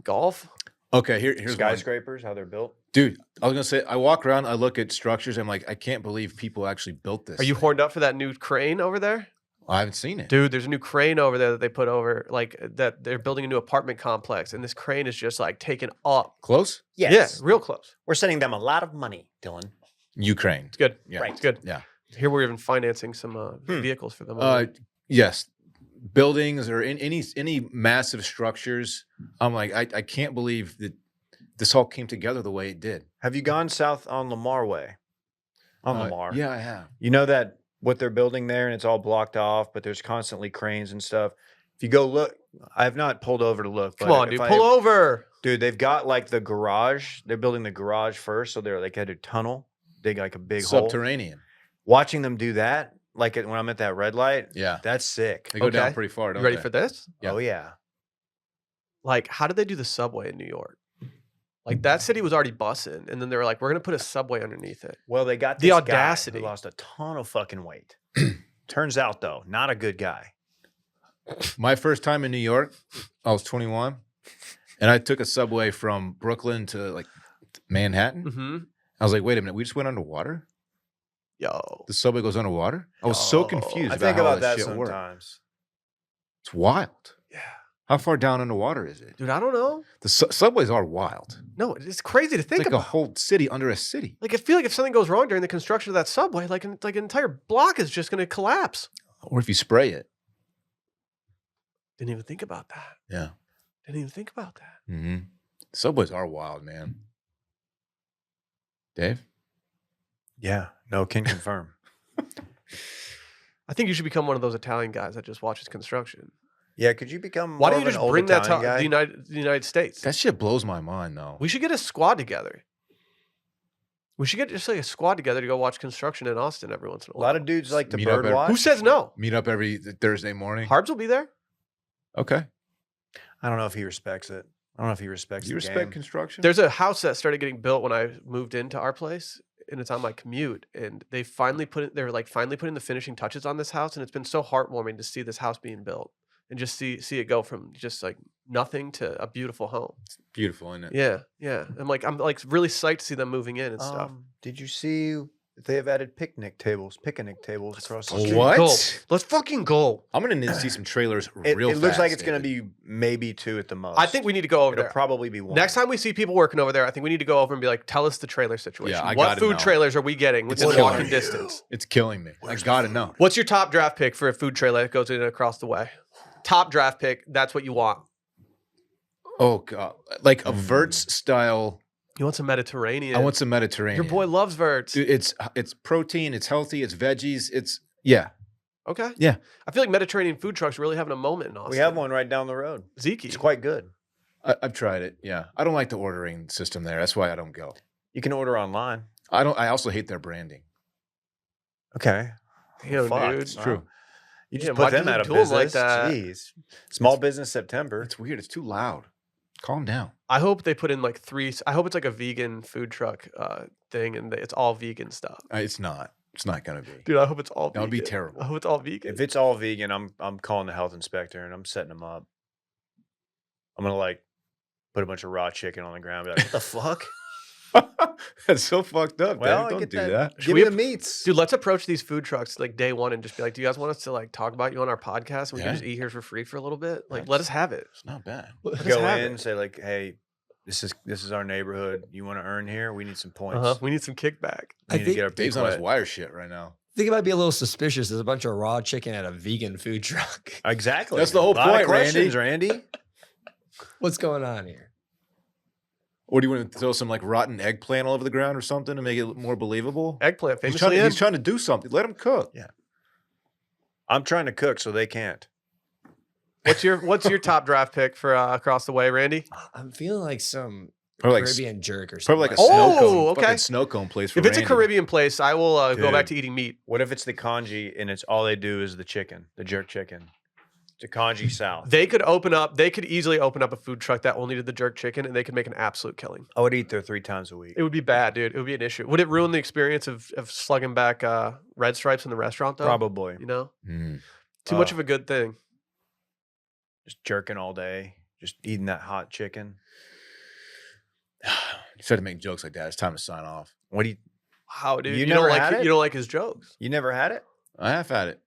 Golf. Okay, here's one. Skyscrapers, how they're built. Dude, I was gonna say, I walk around, I look at structures, I'm like, I can't believe people actually built this. Are you thing. horned up for that new crane over there? I haven't seen it. Dude, there's a new crane over there that they put over, like that they're building a new apartment complex, and this crane is just like taken up. Close? Yeah, real close. We're sending them a lot of money, Dylan. Ukraine. It's good. Yeah. Right. It's good. Yeah. Here we're even financing some vehicles for them. Yes. Buildings or any massive structures. I'm like, I can't believe that this all came together the way it did. Have you gone south on Lamar Way? On Lamar. Yeah, I have. You know that what they're building there and it's all blocked off, but there's constantly cranes and stuff. If you go look, I have not pulled over to look. Come but on, if dude, pull over. Dude, they've got like the garage. They're building the garage first. So they're like had a tunnel, dig like a big hole. Subterranean. Watching them do that, like when I'm at that red light, Yeah. that's sick. They go down Okay. pretty far, You don't ready they? for this? Yeah. Oh, yeah. Like, how did they do the subway in New York? Like that city was already bussing, and then they were like, "We're gonna put a subway underneath it." Well, they got The this audacity. guy who lost a ton of fucking weight. Turns out, though, not a good guy. My first time in New York, I was 21, and I took a subway from Brooklyn to like Manhattan. Mm-hmm. I was like, wait a minute, we just went underwater? Yo, The subway goes underwater? I was so Yo. confused I about think how about that that shit worked. sometimes. It's wild. yeah, How far down underwater is it? dude, I don't know. The subways are wild. No, it's crazy to It's think like about. a whole city under a city. Like, I feel like if something goes wrong during the construction of that subway, like an entire block is just gonna collapse. Or if you spray it. Didn't even think about that. Yeah. Didn't even think about that. Mm-hmm. Subways are wild, man. Dave? Yeah, no, can confirm. I think you should become one of those Italian guys that just watches construction. Yeah, could you become Why more don't you of an just old bring that to Italian guy? the United States? That shit blows my mind, though. We should get a squad together. We should get just like a squad together to go watch construction in Austin every once in a A while. lot of dudes like to Meet up bird at- watch. Who says no? Meet up every Thursday morning. Harbs will be there. Okay. I don't know if he respects it. I don't know if he respects Do you the respect game. construction? There's a house that started getting built when I moved into our place, and it's on my commute. And they finally they're like finally putting the finishing touches on this house, and it's been so heartwarming to see this house being built and just see it go from just like nothing to a beautiful home. Beautiful, isn't it? Yeah. I'm like really psyched to see them moving in and stuff. Did you see that they have added picnic tables across the fucking street? What? Go. Let's fucking go. I'm gonna need to see some trailers It, real it looks like fast, it's going to David. be maybe 2 at the most. I think we need to go over It'll there. probably be 1. Next time we see people working over there, I think we need to go over and be like, tell us the trailer situation. I What gotta food know. trailers are we getting within killing walking me. distance? It's killing me. I gotta know. What's your top draft pick for a food trailer that goes in across the way? Top draft pick. That's what you want. Oh god, like a Verts style. You want some Mediterranean. I want some Mediterranean. Your boy loves Verts. Dude, it's protein. It's healthy. It's veggies. It's yeah. Okay. Yeah. I feel like Mediterranean food trucks really having a moment in Austin. We have one right down the road. Zeke. It's quite good. I've tried it. Yeah, I don't like the ordering system there. That's why I don't go. You can order online. I don't. I also hate their branding. Okay. Damn, Fuck, dude. It's true. You Yeah, just why put them do you out of do 'em business. like that? Jeez. Small business September. It's weird. It's too loud. Calm down. I hope they put in like 3. I hope it's like a vegan food truck thing and it's all vegan stuff. It's not. It's not gonna be. Dude, I hope it's all vegan. That would be terrible. I hope it's all vegan. If it's all vegan, I'm calling the health inspector and I'm setting them up. I'm gonna like put a bunch of raw chicken on the ground. And be like, what the fuck? That's so fucked up. Well, Dave. I Don't get do that. that. Give we me the ap- meats. Dude, let's approach these food trucks like day one and just be like, do you guys want us to like talk about you on our podcast and we Yeah. can just eat here for free for a little bit? Like, That's- let us have it. It's not bad. Let us Go have in, it. say like, hey, this is our neighborhood. You want to earn here? We need some points. We need some kickback. We I need to think get our big Dave's on his wet. wire shit right now. I think it might be a little suspicious. There's a bunch of raw chicken at a vegan food truck. Exactly. That's the whole Lot of point, questions, Randy. What's going on here? Or do you want to throw some like rotten eggplant all over the ground or something to make it more believable? Eggplant, He's famously he's trying to do something. Let him cook. I'm trying to cook, so they can't. What's your top draft pick for across the way, Randy? I'm feeling like some Probably like, Caribbean jerk or probably something. like a snow cone. Oh, okay. Fucking snow cone place for If it's a Randy. Caribbean place, I will go back Dude. to eating meat. What if it's the congee and it's all they do is the chicken, the jerk chicken? It's a congee south. They could easily open up a food truck that only did the jerk chicken and they could make an absolute killing. I would eat there 3 times a week. It would be bad, dude. It would be an issue. Would it ruin the experience of slugging back Red Stripes in the restaurant though? Probably. You know? Mm. Too much of a good thing. Just jerking all day, just eating that hot chicken. You started making jokes like that. It's time to sign off. What do you? Wow, dude. You You don't never like had it? you don't like his jokes. You never had it? I have had it.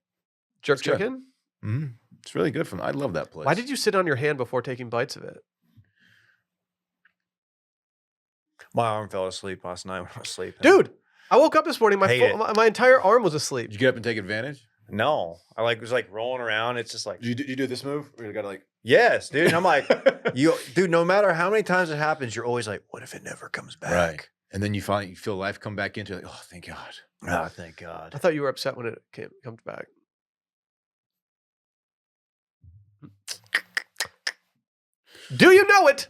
Jerk It's good. chicken? Mm. It's really good from. I love that place. Why did you sit on your hand before taking bites of it? My arm fell asleep last night when I was sleeping. Dude, I woke up this morning, Hate it. my entire arm was asleep. Did you get up and take advantage? No, I was rolling around. It's just like, Did you do this move? Or you got to like. yes, dude. And I'm like, dude. No matter how many times it happens, you're always like, what if it never comes back? Right. And then you feel life come back into it. Like, oh, thank God. Oh, thank God. I thought you were upset when it comes back. Do you know it?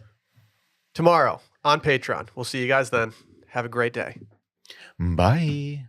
Tomorrow on Patreon. We'll see you guys then. Have a great day. Bye.